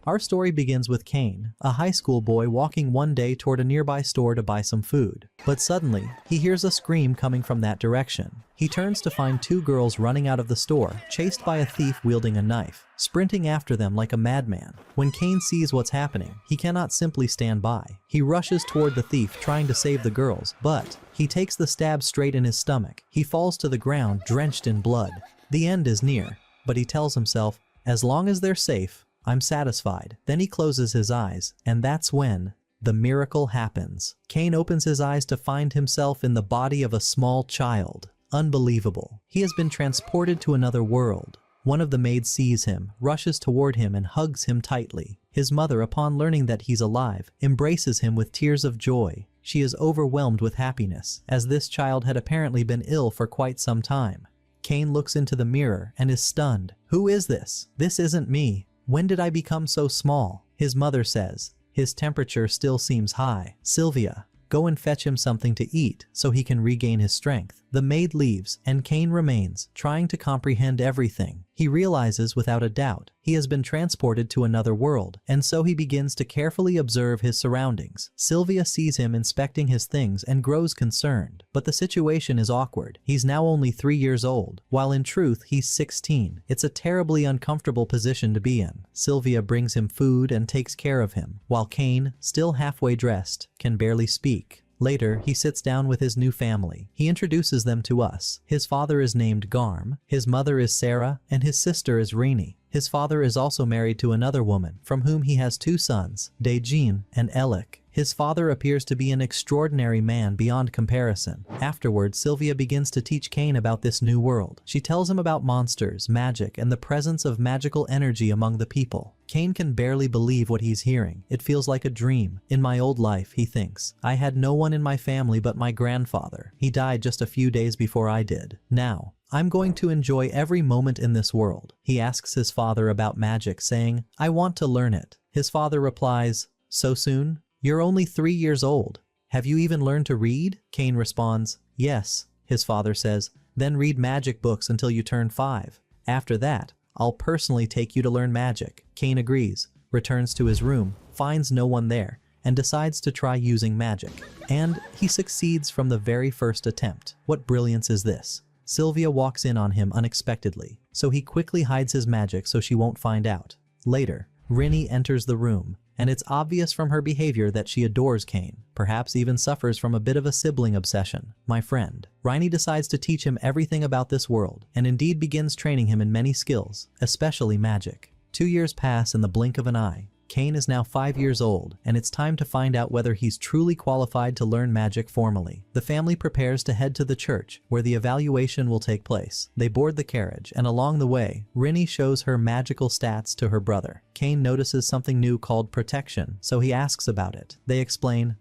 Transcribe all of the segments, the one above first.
Our story begins with Kane, a high school boy walking one day toward a nearby store to buy some food. But suddenly, he hears a scream coming from that direction. He turns to find two girls running out of the store, chased by a thief wielding a knife, sprinting after them like a madman. When Kane sees what's happening, he cannot simply stand by. He rushes toward the thief, trying to save the girls, but he takes the stab straight in his stomach. He falls to the ground, drenched in blood. The end is near, but he tells himself, as long as they're safe, I'm satisfied. Then he closes his eyes, and that's when the miracle happens. Kane opens his eyes to find himself in the body of a small child. Unbelievable. He has been transported to another world. One of the maids sees him, rushes toward him and hugs him tightly. His mother, upon learning that he's alive, embraces him with tears of joy. She is overwhelmed with happiness, as this child had apparently been ill for quite some time. Kane looks into the mirror and is stunned. Who is this? This isn't me. When did I become so small? His mother says. His temperature still seems high. Sylvia, go and fetch him something to eat so he can regain his strength. The maid leaves, and Kane remains, trying to comprehend everything. He realizes without a doubt he has been transported to another world, and so he begins to carefully observe his surroundings. Sylvia sees him inspecting his things and grows concerned, but the situation is awkward. He's now only 3 years old, while in truth he's 16. It's a terribly uncomfortable position to be in. Sylvia brings him food and takes care of him, while Kane, still halfway dressed, can barely speak. Later, he sits down with his new family. He introduces them to us. His father is named Garm, his mother is Sarah, and his sister is Rainy. His father is also married to another woman, from whom he has 2 sons, Daejin and Elik. His father appears to be an extraordinary man beyond comparison. Afterwards, Sylvia begins to teach Kane about this new world. She tells him about monsters, magic, and the presence of magical energy among the people. Kane can barely believe what he's hearing. It feels like a dream. In my old life, he thinks, I had no one in my family but my grandfather. He died just a few days before I did. Now, I'm going to enjoy every moment in this world. He asks his father about magic, saying, I want to learn it. His father replies, so soon? You're only 3 years old. Have you even learned to read? Kane responds, yes. His father says, then read magic books until you turn 5. After that, I'll personally take you to learn magic. Kane agrees, returns to his room, finds no one there, and decides to try using magic. And he succeeds from the very first attempt. What brilliance is this? Sylvia walks in on him unexpectedly, so he quickly hides his magic so she won't find out. Later, Rinny enters the room, and it's obvious from her behavior that she adores Kane, perhaps even suffers from a bit of a sibling obsession. My friend. Riney decides to teach him everything about this world, and indeed begins training him in many skills, especially magic. 2 years pass in the blink of an eye. Kane is now 5 years old, and it's time to find out whether he's truly qualified to learn magic formally. The family prepares to head to the church, where the evaluation will take place. They board the carriage, and along the way, Rinny shows her magical stats to her brother. Kane notices something new called protection, so he asks about it. They explain,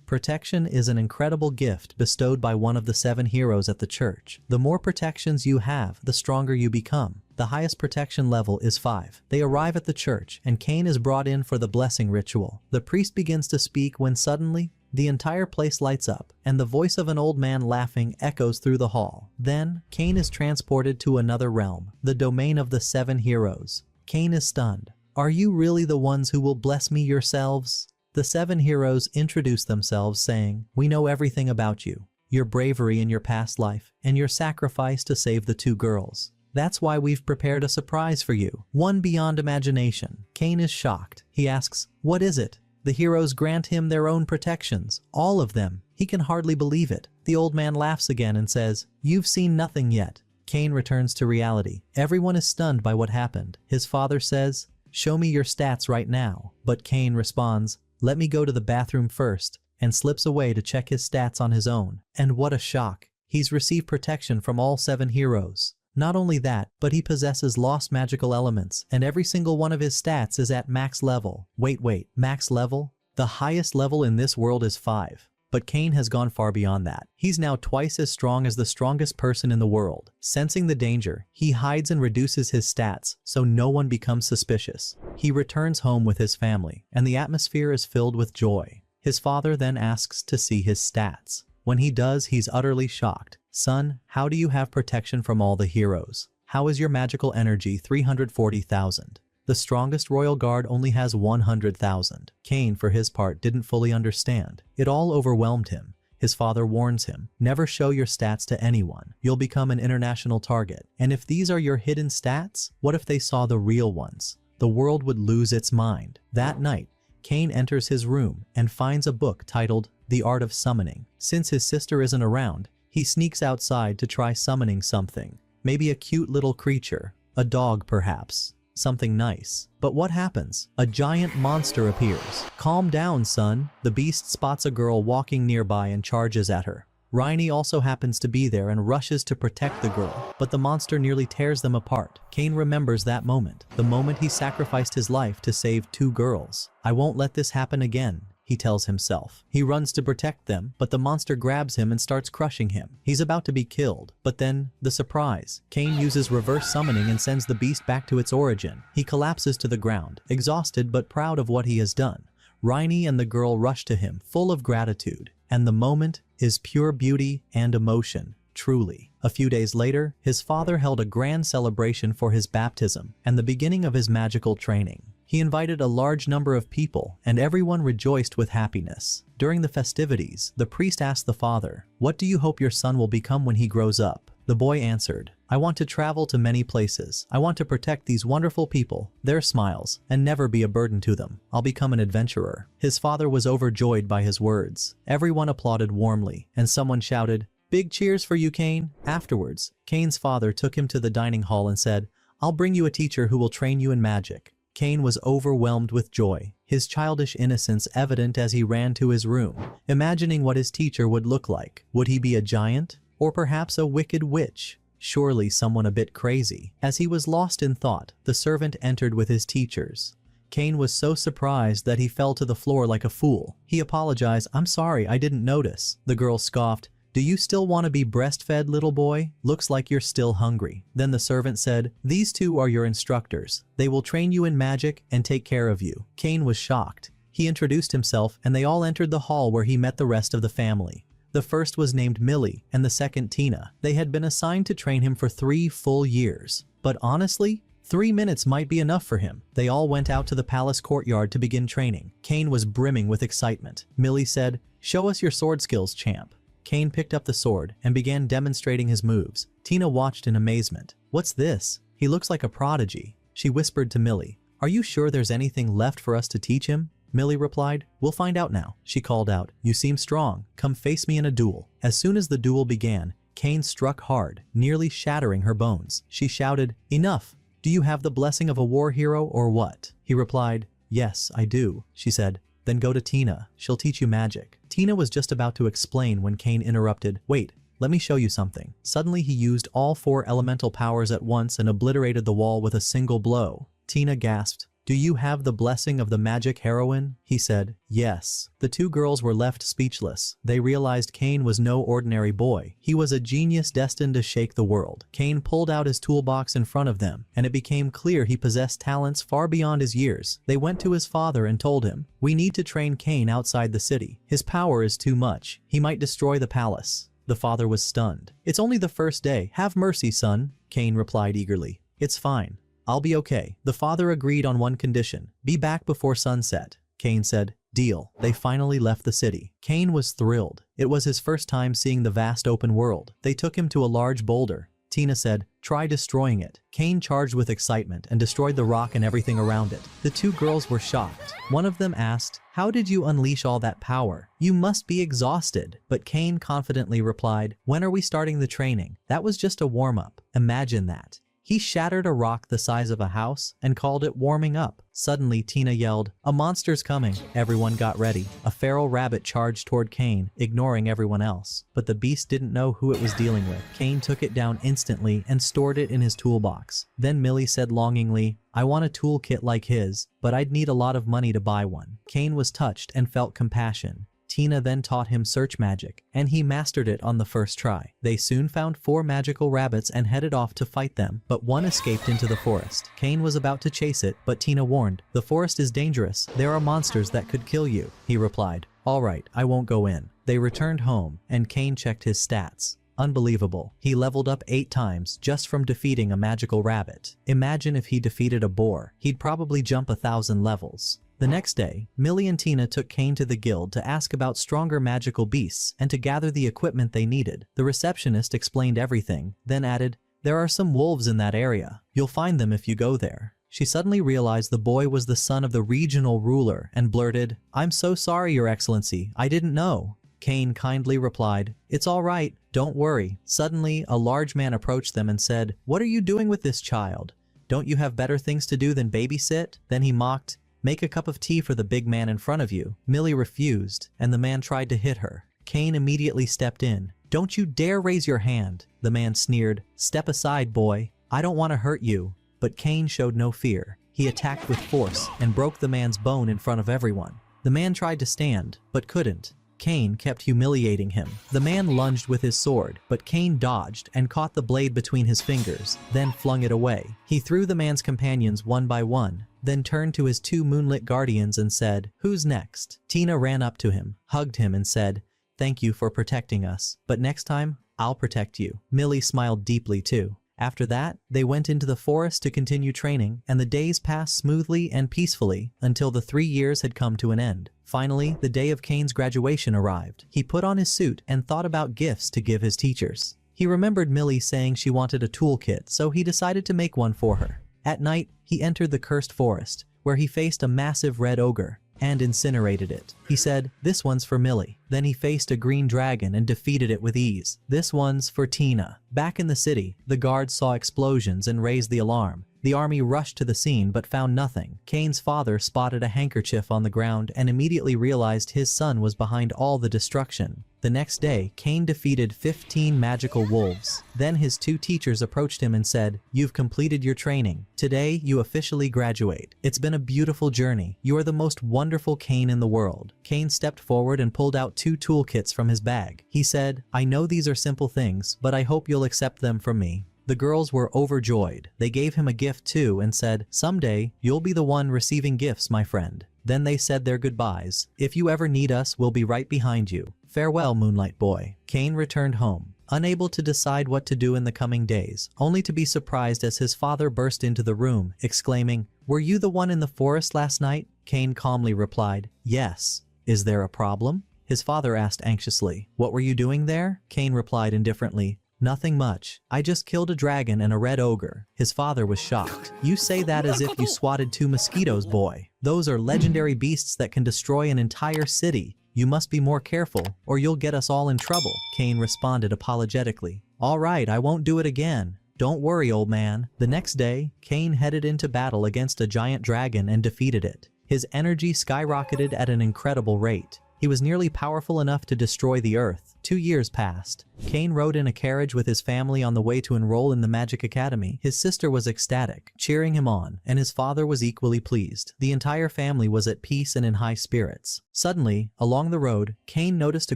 protection is an incredible gift bestowed by one of the 7 heroes at the church. The more protections you have, the stronger you become. The highest protection level is 5. They arrive at the church, and Kane is brought in for the blessing ritual. The priest begins to speak when suddenly, the entire place lights up, and the voice of an old man laughing echoes through the hall. Then, Kane is transported to another realm, the domain of the 7 heroes. Kane is stunned. Are you really the ones who will bless me yourselves? The 7 heroes introduce themselves saying, we know everything about you, your bravery in your past life, and your sacrifice to save the 2 girls. That's why we've prepared a surprise for you, one beyond imagination. Kane is shocked. He asks, what is it? The heroes grant him their own protections, all of them. He can hardly believe it. The old man laughs again and says, you've seen nothing yet. Kane returns to reality. Everyone is stunned by what happened. His father says, show me your stats right now. But Kane responds, let me go to the bathroom first, and slips away to check his stats on his own. And what a shock. He's received protection from all 7 heroes. Not only that, but he possesses lost magical elements, and every single one of his stats is at max level. Wait, max level? The highest level in this world is 5. But Kane has gone far beyond that. He's now twice as strong as the strongest person in the world. Sensing the danger, he hides and reduces his stats, so no one becomes suspicious. He returns home with his family, and the atmosphere is filled with joy. His father then asks to see his stats. When he does, he's utterly shocked. Son, how do you have protection from all the heroes? How is your magical energy 340,000? The strongest royal guard only has 100,000. Cain, for his part, didn't fully understand. It all overwhelmed him. His father warns him, never show your stats to anyone. You'll become an international target. And if these are your hidden stats, what if they saw the real ones? The world would lose its mind. That night, Cain enters his room and finds a book titled The Art of Summoning. Since his sister isn't around, he sneaks outside to try summoning something. Maybe a cute little creature, a dog perhaps. Something nice. But what happens? A giant monster appears. Calm down, son. The beast spots a girl walking nearby and charges at her. Ryo also happens to be there and rushes to protect the girl, but the monster nearly tears them apart. Cain remembers that moment, the moment he sacrificed his life to save 2 girls. I won't let this happen again, he tells himself. He runs to protect them, but the monster grabs him and starts crushing him. He's about to be killed, but then, the surprise. Cain uses reverse summoning and sends the beast back to its origin. He collapses to the ground, exhausted but proud of what he has done. Ryo and the girl rush to him, full of gratitude, and the moment is pure beauty and emotion, truly. A few days later, his father held a grand celebration for his baptism and the beginning of his magical training. He invited a large number of people, and everyone rejoiced with happiness. During the festivities, the priest asked the father, "What do you hope your son will become when he grows up?" The boy answered, "I want to travel to many places. I want to protect these wonderful people, their smiles, and never be a burden to them. I'll become an adventurer." His father was overjoyed by his words. Everyone applauded warmly, and someone shouted, "Big cheers for you, Cain." Afterwards, Cain's father took him to the dining hall and said, "I'll bring you a teacher who will train you in magic." Cain was overwhelmed with joy, his childish innocence evident as he ran to his room, imagining what his teacher would look like. Would he be a giant? Or perhaps a wicked witch? Surely someone a bit crazy. As he was lost in thought, the servant entered with his teachers. Cain was so surprised that he fell to the floor like a fool. He apologized, "I'm sorry, I didn't notice." The girl scoffed, "Do you still want to be breastfed, little boy? Looks like you're still hungry." Then the servant said, "These 2 are your instructors. They will train you in magic and take care of you." Cain was shocked. He introduced himself and they all entered the hall where he met the rest of the family. The first was named Millie and the second Tina. They had been assigned to train him for 3 full years. But honestly, 3 minutes might be enough for him. They all went out to the palace courtyard to begin training. Cain was brimming with excitement. Millie said, "Show us your sword skills, champ." Cain picked up the sword and began demonstrating his moves. Tina watched in amazement. "What's this? He looks like a prodigy." She whispered to Millie, "Are you sure there's anything left for us to teach him?" Millie replied, "We'll find out now." She called out, "You seem strong. Come face me in a duel." As soon as the duel began, Cain struck hard, nearly shattering her bones. She shouted, "Enough! Do you have the blessing of a war hero or what?" He replied, "Yes, I do." She said, "Then go to Tina. She'll teach you magic." Tina was just about to explain when Cain interrupted, "Wait, let me show you something." Suddenly he used all 4 elemental powers at once and obliterated the wall with a single blow. Tina gasped, "Do you have the blessing of the magic heroine?" He said, "Yes." The 2 girls were left speechless. They realized Cain was no ordinary boy. He was a genius destined to shake the world. Cain pulled out his toolbox in front of them, and it became clear he possessed talents far beyond his years. They went to his father and told him, "We need to train Cain outside the city. His power is too much. He might destroy the palace." The father was stunned. "It's only the first day. Have mercy, son." Cain replied eagerly, "It's fine. I'll be okay." The father agreed on one condition, "Be back before sunset." Cain said, "Deal." They finally left the city. Cain was thrilled. It was his first time seeing the vast open world. They took him to a large boulder. Tina said, "Try destroying it." Cain charged with excitement and destroyed the rock and everything around it. The 2 girls were shocked. One of them asked, "How did you unleash all that power? You must be exhausted." But Cain confidently replied, "When are we starting the training? That was just a warm-up." Imagine that. He shattered a rock the size of a house and called it warming up. Suddenly, Tina yelled, "A monster's coming." Everyone got ready. A feral rabbit charged toward Cain, ignoring everyone else. But the beast didn't know who it was dealing with. Cain took it down instantly and stored it in his toolbox. Then Millie said longingly, "I want a toolkit like his, but I'd need a lot of money to buy one." Cain was touched and felt compassion. Tina then taught him search magic, and he mastered it on the first try. They soon found 4 magical rabbits and headed off to fight them, but one escaped into the forest. Cain was about to chase it, but Tina warned, "The forest is dangerous. There are monsters that could kill you." He replied, "All right, I won't go in." They returned home, and Cain checked his stats. Unbelievable. He leveled up 8 times just from defeating a magical rabbit. Imagine if he defeated a boar. He'd probably jump 1,000 levels. The next day, Millie and Tina took Kane to the guild to ask about stronger magical beasts and to gather the equipment they needed. The receptionist explained everything, then added, "There are some wolves in that area. You'll find them if you go there." She suddenly realized the boy was the son of the regional ruler and blurted, "I'm so sorry, Your Excellency, I didn't know." Kane kindly replied, "It's all right, don't worry." Suddenly, a large man approached them and said, "What are you doing with this child? Don't you have better things to do than babysit?" Then he mocked, "Make a cup of tea for the big man in front of you." Millie refused, and the man tried to hit her. Kane immediately stepped in. "Don't you dare raise your hand." The man sneered, "Step aside, boy. I don't want to hurt you." But Kane showed no fear. He attacked with force and broke the man's bone in front of everyone. The man tried to stand, but couldn't. Kane kept humiliating him. The man lunged with his sword, but Kane dodged and caught the blade between his fingers, then flung it away. He threw the man's companions one by one, then turned to his 2 moonlit guardians and said, "Who's next?" Tina ran up to him, hugged him and said, "Thank you for protecting us, but next time, I'll protect you." Millie smiled deeply too. After that, they went into the forest to continue training, and the days passed smoothly and peacefully until the 3 years had come to an end. Finally, the day of Kane's graduation arrived. He put on his suit and thought about gifts to give his teachers. He remembered Millie saying she wanted a toolkit, so he decided to make one for her. At night, he entered the cursed forest, where he faced a massive red ogre and incinerated it. He said, "This one's for Millie." Then he faced a green dragon and defeated it with ease. "This one's for Tina." Back in the city, the guards saw explosions and raised the alarm. The army rushed to the scene but found nothing. Kane's father spotted a handkerchief on the ground and immediately realized his son was behind all the destruction. The next day, Kane defeated 15 magical wolves. Then his 2 teachers approached him and said, "You've completed your training. Today, you officially graduate. It's been a beautiful journey. You are the most wonderful Kane in the world." Kane stepped forward and pulled out 2 toolkits from his bag. He said, "I know these are simple things, but I hope you'll accept them from me." The girls were overjoyed. They gave him a gift too and said, "Someday, you'll be the one receiving gifts, my friend." Then they said their goodbyes. "If you ever need us, we'll be right behind you. Farewell, Moonlight Boy." Kane returned home, unable to decide what to do in the coming days, only to be surprised as his father burst into the room, exclaiming, "Were you the one in the forest last night?" Kane calmly replied, "Yes." "Is there a problem?" his father asked anxiously. "What were you doing there?" Kane replied indifferently, "Nothing much. I just killed a dragon and a red ogre." His father was shocked. "You say that as if you swatted 2 mosquitoes, boy. Those are legendary beasts that can destroy an entire city. You must be more careful, or you'll get us all in trouble." Kane responded apologetically. "All right, I won't do it again. Don't worry, old man." The next day, Kane headed into battle against a giant dragon and defeated it. His energy skyrocketed at an incredible rate. He was nearly powerful enough to destroy the earth. 2 years passed. Kane rode in a carriage with his family on the way to enroll in the Magic Academy. His sister was ecstatic, cheering him on, and his father was equally pleased. The entire family was at peace and in high spirits. Suddenly, along the road, Kane noticed a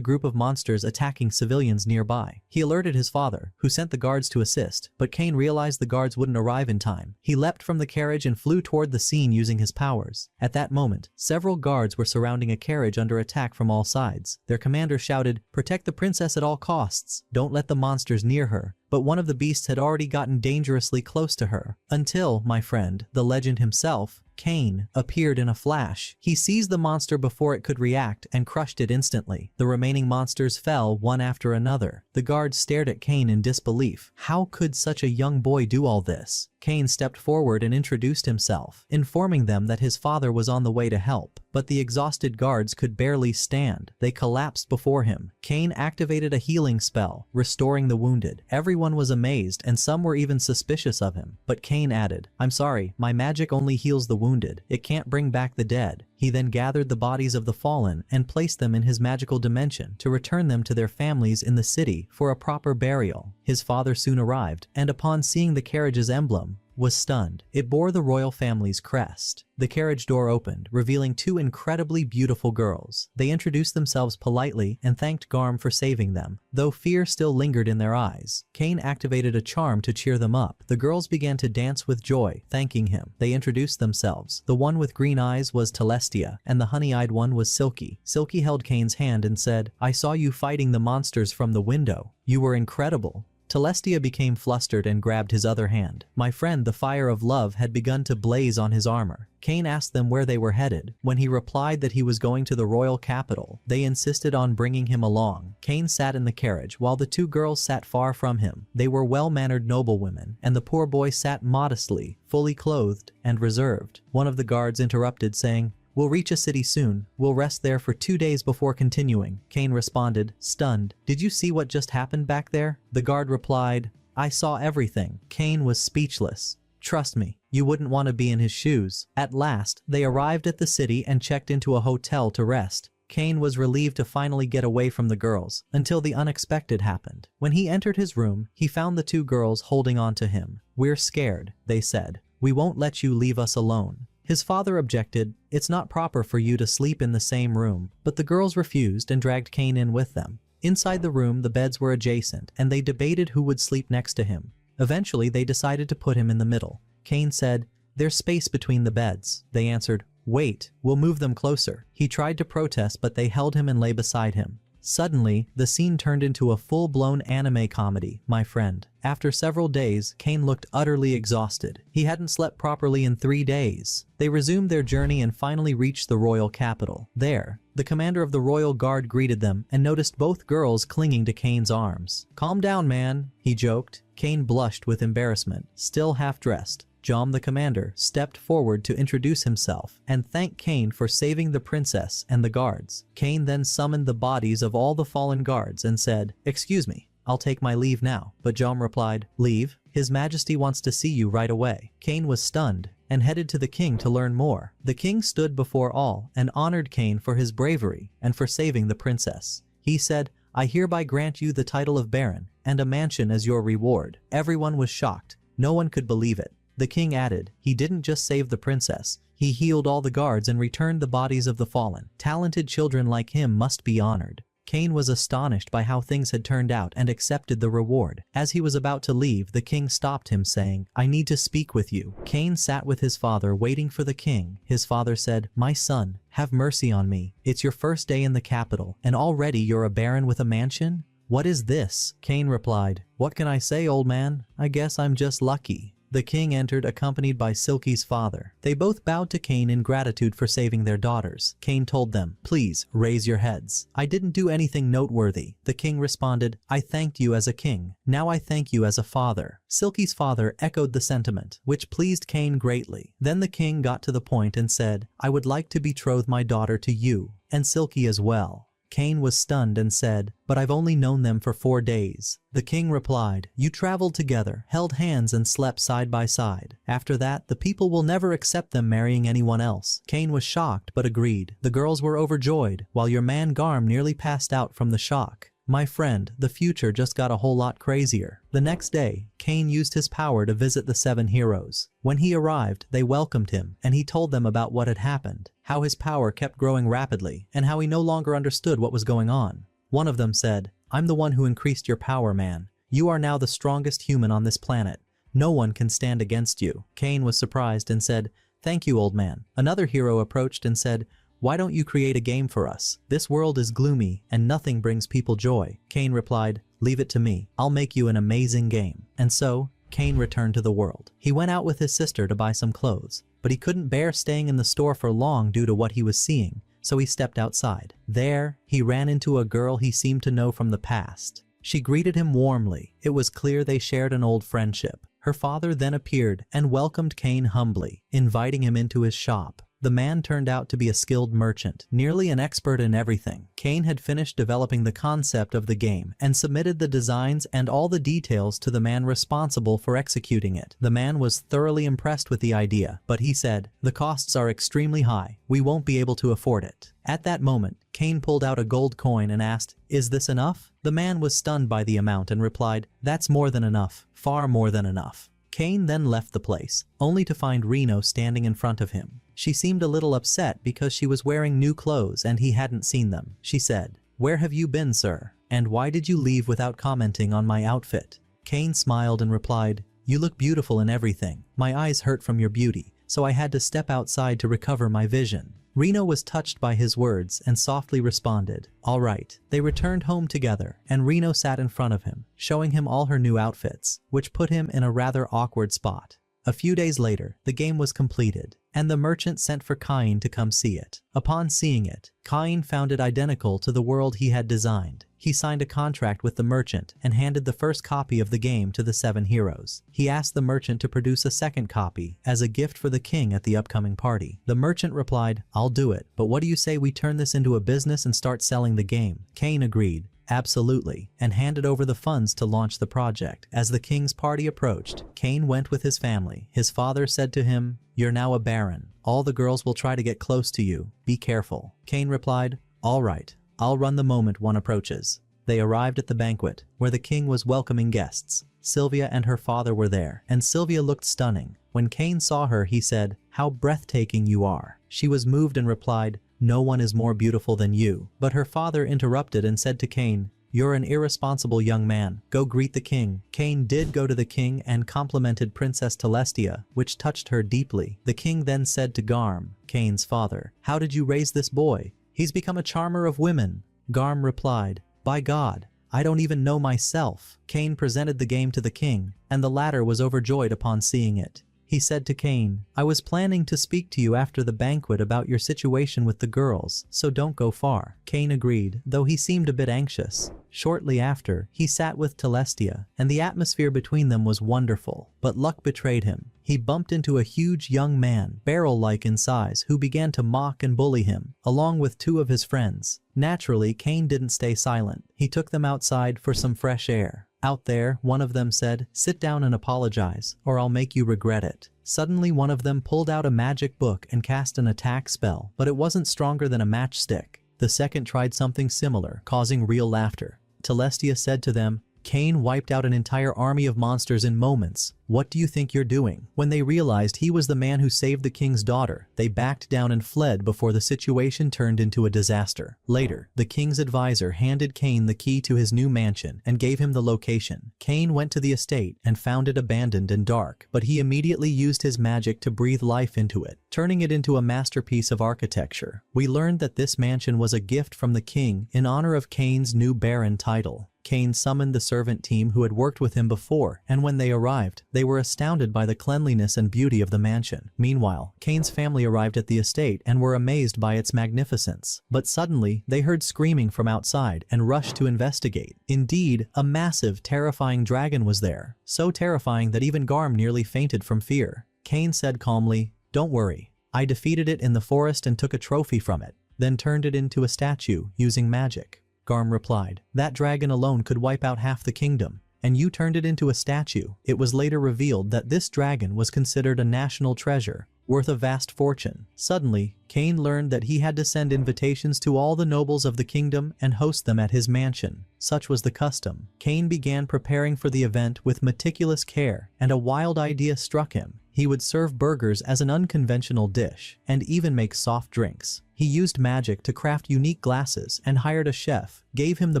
group of monsters attacking civilians nearby. He alerted his father, who sent the guards to assist, but Kane realized the guards wouldn't arrive in time. He leapt from the carriage and flew toward the scene using his powers. At that moment, several guards were surrounding a carriage under attack from all sides. Their commander shouted, "Protect the princess at all costs. Don't let the monsters near her." But one of the beasts had already gotten dangerously close to her. Until, my friend, the legend himself, Kane, appeared in a flash. He seized the monster before it could react and crushed it instantly. The remaining monsters fell one after another. The guards stared at Kane in disbelief. How could such a young boy do all this? Kane stepped forward and introduced himself, informing them that his father was on the way to help. But the exhausted guards could barely stand. They collapsed before him. Kane activated a healing spell, restoring the wounded. Everyone was amazed, and some were even suspicious of him. But Kane added, "I'm sorry, my magic only heals the wounded. It can't bring back the dead." He then gathered the bodies of the fallen and placed them in his magical dimension to return them to their families in the city for a proper burial. His father soon arrived, and upon seeing the carriage's emblem, was stunned. It bore the royal family's crest. The carriage door opened, revealing two incredibly beautiful girls. They introduced themselves politely and thanked Garm for saving them, though fear still lingered in their eyes. Kane activated a charm to cheer them up. The girls began to dance with joy, thanking him. They introduced themselves. The one with green eyes was Telestia, and the honey-eyed one was Silky. Silky held Kane's hand and said, "I saw you fighting the monsters from the window. You were incredible." Telestia became flustered and grabbed his other hand. My friend, the fire of love had begun to blaze on his armor. Kane asked them where they were headed. When he replied that he was going to the royal capital, they insisted on bringing him along. Kane sat in the carriage while the two girls sat far from him. They were well-mannered noblewomen, and the poor boy sat modestly, fully clothed, and reserved. One of the guards interrupted, saying, "We'll reach a city soon. We'll rest there for 2 days before continuing." Kane responded, stunned, "Did you see what just happened back there?" The guard replied, "I saw everything." Kane was speechless. "Trust me, you wouldn't want to be in his shoes." At last, they arrived at the city and checked into a hotel to rest. Kane was relieved to finally get away from the girls, until the unexpected happened. When he entered his room, he found the two girls holding on to him. "We're scared," they said. "We won't let you leave us alone." His father objected, "It's not proper for you to sleep in the same room," but the girls refused and dragged Kane in with them. Inside the room, the beds were adjacent, and they debated who would sleep next to him. Eventually, they decided to put him in the middle. Kane said, "There's space between the beds." They answered, "Wait, we'll move them closer." He tried to protest, but they held him and lay beside him. Suddenly, the scene turned into a full-blown anime comedy, my friend. After several days, Kane looked utterly exhausted. He hadn't slept properly in 3 days. They resumed their journey and finally reached the royal capital. There, the commander of the royal guard greeted them and noticed both girls clinging to Kane's arms. "Calm down, man," he joked. Kane blushed with embarrassment, still half-dressed. Jom, the commander, stepped forward to introduce himself and thank Kane for saving the princess and the guards. Kane then summoned the bodies of all the fallen guards and said, "Excuse me, I'll take my leave now." But Jom replied, "Leave? His Majesty wants to see you right away." Kane was stunned and headed to the king to learn more. The king stood before all and honored Kane for his bravery and for saving the princess. He said, "I hereby grant you the title of Baron and a mansion as your reward." Everyone was shocked. No one could believe it. The king added, "He didn't just save the princess, he healed all the guards and returned the bodies of the fallen. Talented children like him must be honored." Kane was astonished by how things had turned out and accepted the reward. As he was about to leave, the king stopped him, saying, "I need to speak with you." Kane sat with his father waiting for the king. His father said, "My son, have mercy on me. It's your first day in the capital, and already you're a baron with a mansion? What is this?" Kane replied, "What can I say, old man? I guess I'm just lucky." The king entered accompanied by Silky's father. They both bowed to Kane in gratitude for saving their daughters. Kane told them, "Please, raise your heads. I didn't do anything noteworthy." The king responded, "I thanked you as a king. Now I thank you as a father." Silky's father echoed the sentiment, which pleased Kane greatly. Then the king got to the point and said, "I would like to betroth my daughter to you, and Silky as well." Kane was stunned and said, "But I've only known them for 4 days. The king replied, "You traveled together, held hands and slept side by side. After that, the people will never accept them marrying anyone else." Kane was shocked but agreed. The girls were overjoyed, while your man Garm nearly passed out from the shock. My friend, the future just got a whole lot crazier. The next day, Kane used his power to visit the 7 heroes. When he arrived, they welcomed him, and he told them about what had happened, how his power kept growing rapidly, and how he no longer understood what was going on. One of them said, "I'm the one who increased your power, man. You are now the strongest human on this planet. No one can stand against you." Kane was surprised and said, "Thank you, old man." Another hero approached and said, "Why don't you create a game for us? This world is gloomy and nothing brings people joy." Kane replied, "Leave it to me. I'll make you an amazing game." And so, Kane returned to the world. He went out with his sister to buy some clothes, but he couldn't bear staying in the store for long due to what he was seeing, so he stepped outside. There, he ran into a girl he seemed to know from the past. She greeted him warmly. It was clear they shared an old friendship. Her father then appeared and welcomed Kane humbly, inviting him into his shop. The man turned out to be a skilled merchant, nearly an expert in everything. Kane had finished developing the concept of the game and submitted the designs and all the details to the man responsible for executing it. The man was thoroughly impressed with the idea, but he said, "The costs are extremely high. We won't be able to afford it." At that moment, Kane pulled out a gold coin and asked, "Is this enough?" The man was stunned by the amount and replied, "That's more than enough, far more than enough." Cain then left the place, only to find Reno standing in front of him. She seemed a little upset because she was wearing new clothes and he hadn't seen them. She said, "Where have you been, sir? And why did you leave without commenting on my outfit?" Cain smiled and replied, "You look beautiful in everything. My eyes hurt from your beauty, so I had to step outside to recover my vision." Reno was touched by his words and softly responded, "All right." They returned home together, and Reno sat in front of him, showing him all her new outfits, which put him in a rather awkward spot. A few days later, the game was completed, and the merchant sent for Cain to come see it. Upon seeing it, Cain found it identical to the world he had designed. He signed a contract with the merchant and handed the first copy of the game to the 7 heroes. He asked the merchant to produce a second copy as a gift for the king at the upcoming party. The merchant replied, "I'll do it, but what do you say we turn this into a business and start selling the game?" Cain agreed, "Absolutely," and handed over the funds to launch the project. As the king's party approached, Cain went with his family. His father said to him, "You're now a baron. All the girls will try to get close to you. Be careful." Cain replied, "All right. I'll run the moment one approaches." They arrived at the banquet, where the king was welcoming guests. Sylvia and her father were there, and Sylvia looked stunning. When Cain saw her, he said, "How breathtaking you are." She was moved and replied, "No one is more beautiful than you." But her father interrupted and said to Cain, "You're an irresponsible young man. Go greet the king." Cain did go to the king and complimented Princess Telestia, which touched her deeply. The king then said to Garm, Cain's father, "How did you raise this boy? He's become a charmer of women." Garm replied, "By God, I don't even know myself." Cain presented the game to the king, and the latter was overjoyed upon seeing it. He said to Cain, "I was planning to speak to you after the banquet about your situation with the girls, so don't go far." Cain agreed, though he seemed a bit anxious. Shortly after, he sat with Telestia, and the atmosphere between them was wonderful. But luck betrayed him. He bumped into a huge young man, barrel-like in size, who began to mock and bully him, along with 2 of his friends. Naturally, Cain didn't stay silent. He took them outside for some fresh air. Out there, one of them said, "Sit down and apologize, or I'll make you regret it." Suddenly, one of them pulled out a magic book and cast an attack spell, but it wasn't stronger than a matchstick. The second tried something similar, causing real laughter. Telestia said to them, "Cain wiped out an entire army of monsters in moments. What do you think you're doing?" When they realized he was the man who saved the king's daughter, they backed down and fled before the situation turned into a disaster. Later, the king's advisor handed Cain the key to his new mansion and gave him the location. Cain went to the estate and found it abandoned and dark, but he immediately used his magic to breathe life into it, turning it into a masterpiece of architecture. We learned that this mansion was a gift from the king in honor of Cain's new baron title. Cain summoned the servant team who had worked with him before, and when they arrived, they were astounded by the cleanliness and beauty of the mansion. Meanwhile, Cain's family arrived at the estate and were amazed by its magnificence. But suddenly, they heard screaming from outside and rushed to investigate. Indeed, a massive, terrifying dragon was there, so terrifying that even Garm nearly fainted from fear. Cain said calmly, "Don't worry. I defeated it in the forest and took a trophy from it, then turned it into a statue using magic." Garm replied, "That dragon alone could wipe out half the kingdom, and you turned it into a statue." It was later revealed that this dragon was considered a national treasure, worth a vast fortune. Suddenly, Cain learned that he had to send invitations to all the nobles of the kingdom and host them at his mansion. Such was the custom. Cain began preparing for the event with meticulous care, and a wild idea struck him. He would serve burgers as an unconventional dish, and even make soft drinks. He used magic to craft unique glasses and hired a chef, gave him the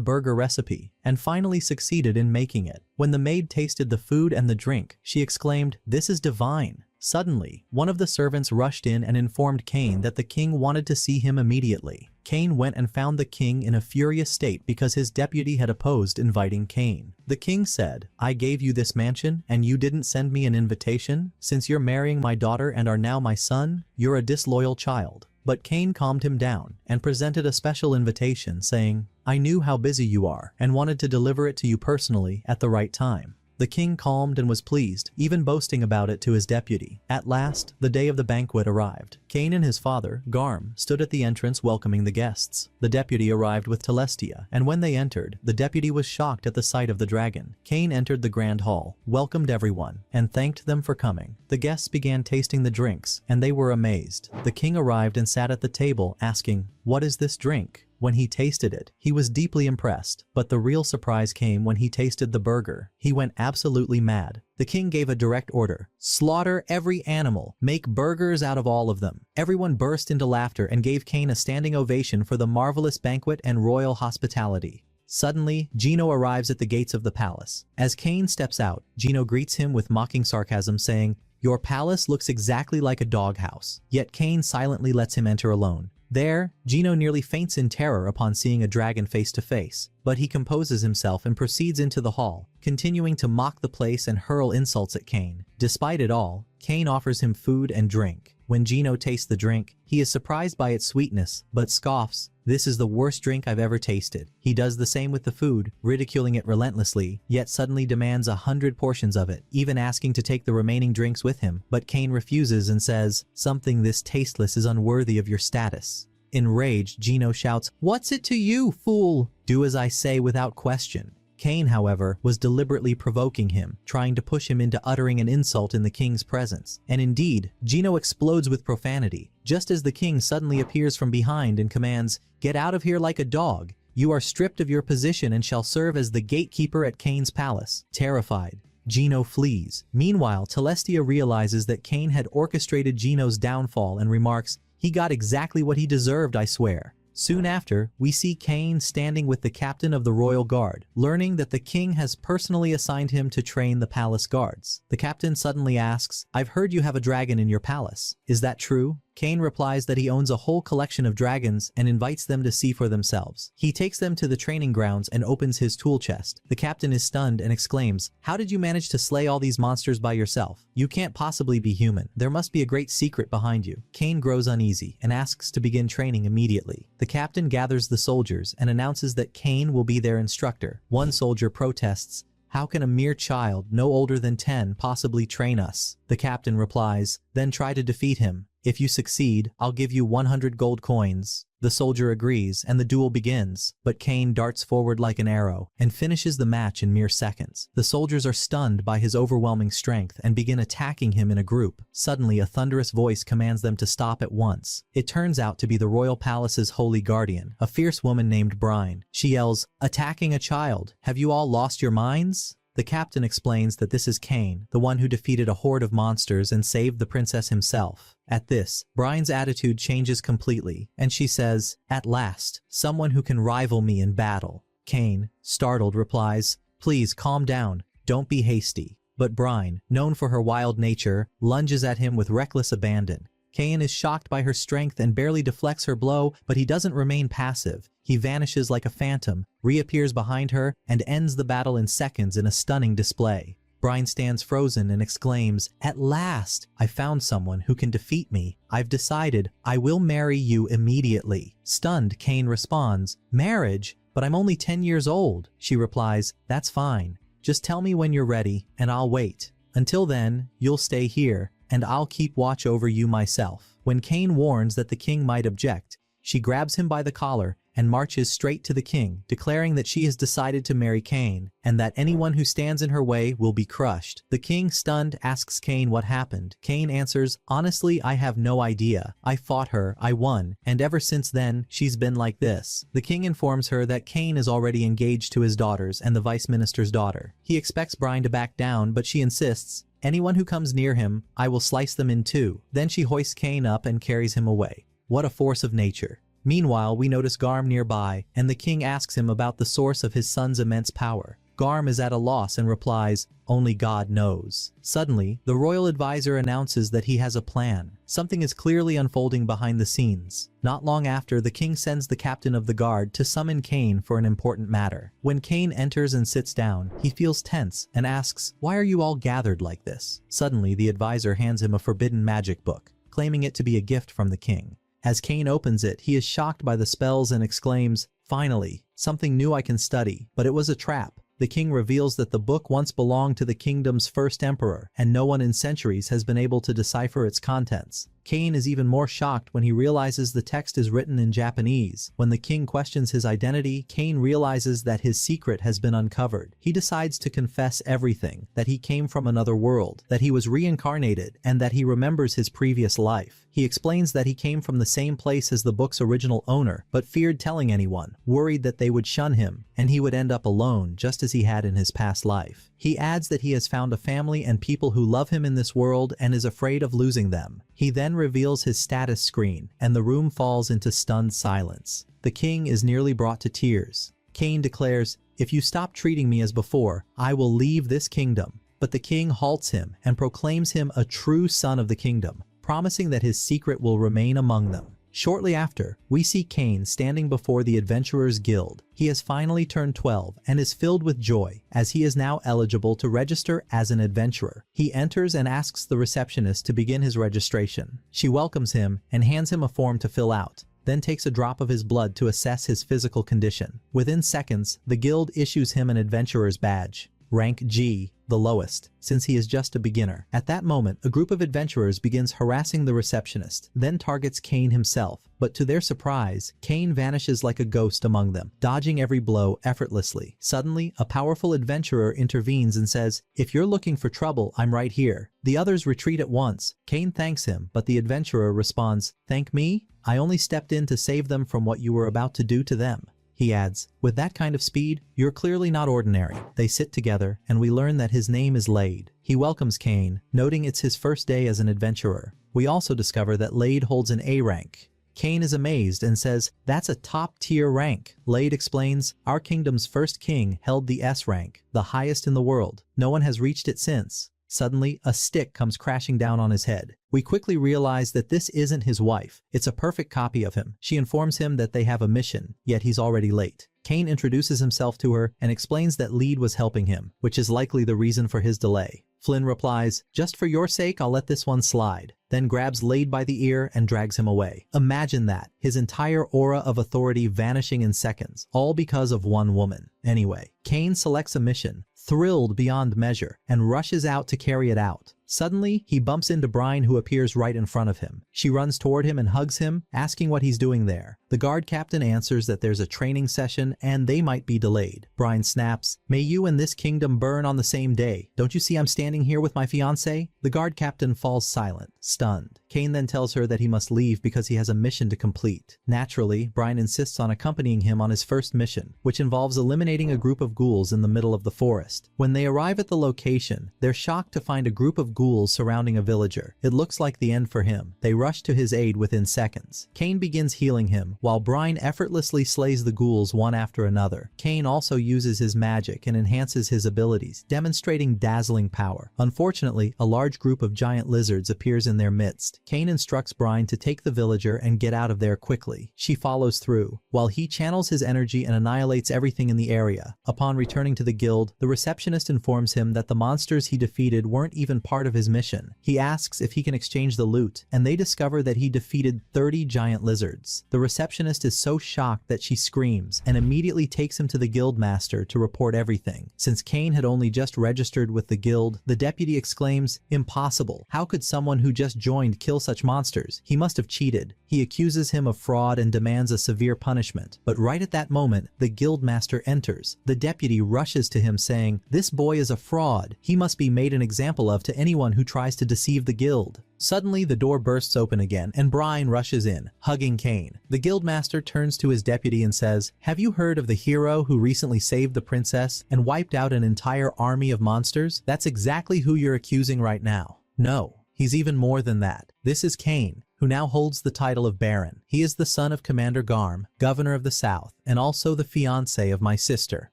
burger recipe, and finally succeeded in making it. When the maid tasted the food and the drink, she exclaimed, "This is divine." Suddenly, one of the servants rushed in and informed Cain that the king wanted to see him immediately. Cain went and found the king in a furious state because his deputy had opposed inviting Cain. The king said, "I gave you this mansion and you didn't send me an invitation? Since you're marrying my daughter and are now my son, you're a disloyal child." But Cain calmed him down and presented a special invitation saying, "I knew how busy you are and wanted to deliver it to you personally at the right time." The king calmed and was pleased, even boasting about it to his deputy. At last, the day of the banquet arrived. Cain and his father, Garm, stood at the entrance welcoming the guests. The deputy arrived with Telestia, and when they entered, the deputy was shocked at the sight of the dragon. Cain entered the grand hall, welcomed everyone, and thanked them for coming. The guests began tasting the drinks, and they were amazed. The king arrived and sat at the table, asking, "What is this drink?" When he tasted it, he was deeply impressed, but the real surprise came when he tasted the burger. He went absolutely mad. The king gave a direct order: slaughter every animal, make burgers out of all of them. Everyone burst into laughter and gave Cain a standing ovation for the marvelous banquet and royal hospitality. Suddenly, Gino arrives at the gates of the palace. As Cain steps out, Gino greets him with mocking sarcasm, saying, "Your palace looks exactly like a doghouse." Yet Cain silently lets him enter alone. There, Gino nearly faints in terror upon seeing a dragon face to face, but he composes himself and proceeds into the hall, continuing to mock the place and hurl insults at Cain. Despite it all, Cain offers him food and drink. When Gino tastes the drink, he is surprised by its sweetness, but scoffs, "This is the worst drink I've ever tasted." He does the same with the food, ridiculing it relentlessly, yet suddenly demands 100 portions of it, even asking to take the remaining drinks with him. But Cain refuses and says, "Something this tasteless is unworthy of your status." Enraged, Gino shouts, "What's it to you, fool? Do as I say without question." Cain, however, was deliberately provoking him, trying to push him into uttering an insult in the king's presence. And indeed, Gino explodes with profanity, just as the king suddenly appears from behind and commands, "Get out of here like a dog. You are stripped of your position and shall serve as the gatekeeper at Cain's palace." Terrified, Gino flees. Meanwhile, Telestia realizes that Cain had orchestrated Gino's downfall and remarks, "He got exactly what he deserved, I swear." Soon after, we see Cain standing with the captain of the royal guard, learning that the king has personally assigned him to train the palace guards. The captain suddenly asks, "I've heard you have a dragon in your palace. Is that true?" Cain replies that he owns a whole collection of dragons and invites them to see for themselves. He takes them to the training grounds and opens his tool chest. The captain is stunned and exclaims, "How did you manage to slay all these monsters by yourself? You can't possibly be human. There must be a great secret behind you." Cain grows uneasy and asks to begin training immediately. The captain gathers the soldiers and announces that Cain will be their instructor. One soldier protests, "How can a mere child, no older than 10, possibly train us?" The captain replies, "Then try to defeat him. If you succeed, I'll give you 100 gold coins." The soldier agrees, and the duel begins, but Cain darts forward like an arrow and finishes the match in mere seconds. The soldiers are stunned by his overwhelming strength and begin attacking him in a group. Suddenly, a thunderous voice commands them to stop at once. It turns out to be the royal palace's holy guardian, a fierce woman named Brine. She yells, "Attacking a child! Have you all lost your minds?" The captain explains that this is Cain, the one who defeated a horde of monsters and saved the princess himself. At this, Brine's attitude changes completely, and she says, "At last, someone who can rival me in battle." Cain, startled, replies, "Please calm down, don't be hasty." But Brine, known for her wild nature, lunges at him with reckless abandon. Cain is shocked by her strength and barely deflects her blow, but he doesn't remain passive. He vanishes like a phantom, reappears behind her, and ends the battle in seconds in a stunning display. Brine stands frozen and exclaims, "At last, I found someone who can defeat me. I've decided I will marry you immediately." Stunned, Cain responds, "Marriage? But I'm only 10 years old." She replies, "That's fine. Just tell me when you're ready, and I'll wait. Until then, you'll stay here, and I'll keep watch over you myself." When Cain warns that the king might object, she grabs him by the collar and marches straight to the king, declaring that she has decided to marry Cain, and that anyone who stands in her way will be crushed. The king, stunned, asks Cain what happened. Cain answers, "Honestly, I have no idea. I fought her, I won, and ever since then, she's been like this." The king informs her that Cain is already engaged to his daughters and the vice minister's daughter. He expects Brine to back down, but she insists, "Anyone who comes near him, I will slice them in two." Then she hoists Cain up and carries him away. What a force of nature. Meanwhile, we notice Garm nearby, and the king asks him about the source of his son's immense power. Garm is at a loss and replies, "Only God knows." Suddenly, the royal advisor announces that he has a plan. Something is clearly unfolding behind the scenes. Not long after, the king sends the captain of the guard to summon Cain for an important matter. When Cain enters and sits down, he feels tense and asks, "Why are you all gathered like this?" Suddenly, the advisor hands him a forbidden magic book, claiming it to be a gift from the king. As Cain opens it, he is shocked by the spells and exclaims, "Finally, something new I can study," but it was a trap. The king reveals that the book once belonged to the kingdom's first emperor, and no one in centuries has been able to decipher its contents. Kane is even more shocked when he realizes the text is written in Japanese. When the king questions his identity, Kane realizes that his secret has been uncovered. He decides to confess everything, that he came from another world, that he was reincarnated, and that he remembers his previous life. He explains that he came from the same place as the book's original owner, but feared telling anyone, worried that they would shun him, and he would end up alone just as he had in his past life. He adds that he has found a family and people who love him in this world and is afraid of losing them. He then reveals his status screen, and the room falls into stunned silence. The king is nearly brought to tears. Kane declares, "If you stop treating me as before, I will leave this kingdom." But the king halts him and proclaims him a true son of the kingdom, promising that his secret will remain among them. Shortly after, we see Kane standing before the Adventurers Guild. He has finally turned 12 and is filled with joy, as he is now eligible to register as an adventurer. He enters and asks the receptionist to begin his registration. She welcomes him and hands him a form to fill out, then takes a drop of his blood to assess his physical condition. Within seconds, the guild issues him an adventurer's badge. Rank G, the lowest, since he is just a beginner. At that moment, a group of adventurers begins harassing the receptionist, then targets Kane himself, but to their surprise, Kane vanishes like a ghost among them, dodging every blow effortlessly. Suddenly, a powerful adventurer intervenes and says, "If you're looking for trouble, I'm right here." The others retreat at once. Kane thanks him, but the adventurer responds, "Thank me? I only stepped in to save them from what you were about to do to them." He adds, "With that kind of speed, you're clearly not ordinary." They sit together, and we learn that his name is Lade. He welcomes Kane, noting it's his first day as an adventurer. We also discover that Lade holds an A rank. Kane is amazed and says, "That's a top-tier rank." Lade explains, "Our kingdom's first king held the S rank, the highest in the world. No one has reached it since." Suddenly, a stick comes crashing down on his head. We quickly realize that this isn't his wife. It's a perfect copy of him. She informs him that they have a mission, yet he's already late. Kane introduces himself to her and explains that Lade was helping him, which is likely the reason for his delay. Flynn replies, "Just for your sake, I'll let this one slide," then grabs Lade by the ear and drags him away. Imagine that, his entire aura of authority vanishing in seconds, all because of one woman. Anyway, Kane selects a mission, thrilled beyond measure, and rushes out to carry it out. Suddenly, he bumps into Brine, who appears right in front of him. She runs toward him and hugs him, asking what he's doing there. The guard captain answers that there's a training session and they might be delayed. Brine snaps, "May you and this kingdom burn on the same day. Don't you see I'm standing here with my fiancée?" The guard captain falls silent, stunned. Kane then tells her that he must leave because he has a mission to complete. Naturally, Brine insists on accompanying him on his first mission, which involves eliminating a group of ghouls in the middle of the forest. When they arrive at the location, they're shocked to find a group of ghouls surrounding a villager. It looks like the end for him. They rush to his aid within seconds. Kane begins healing him, while Brine effortlessly slays the ghouls one after another. Kane also uses his magic and enhances his abilities, demonstrating dazzling power. Unfortunately, a large group of giant lizards appears in their midst. Kane instructs Brine to take the villager and get out of there quickly. She follows through, while he channels his energy and annihilates everything in the area. Upon returning to the guild, the receptionist informs him that the monsters he defeated weren't even part of his mission. He asks if he can exchange the loot, and they discover that he defeated 30 giant lizards. The receptionist is so shocked that she screams and immediately takes him to the guild master to report everything. Since Kane had only just registered with the guild, the deputy exclaims, "Impossible! How could someone who just joined kill such monsters? He must have cheated." He accuses him of fraud and demands a severe punishment. But right at that moment, the guild master enters. The deputy rushes to him saying, "This boy is a fraud. He must be made an example of to anyone who tries to deceive the guild." Suddenly, the door bursts open again, and Brine rushes in, hugging Kane. The guildmaster turns to his deputy and says, "Have you heard of the hero who recently saved the princess and wiped out an entire army of monsters? That's exactly who you're accusing right now." No, he's even more than that. This is Kane, who now holds the title of Baron. He is the son of Commander Garm, governor of the South, and also the fiancé of my sister.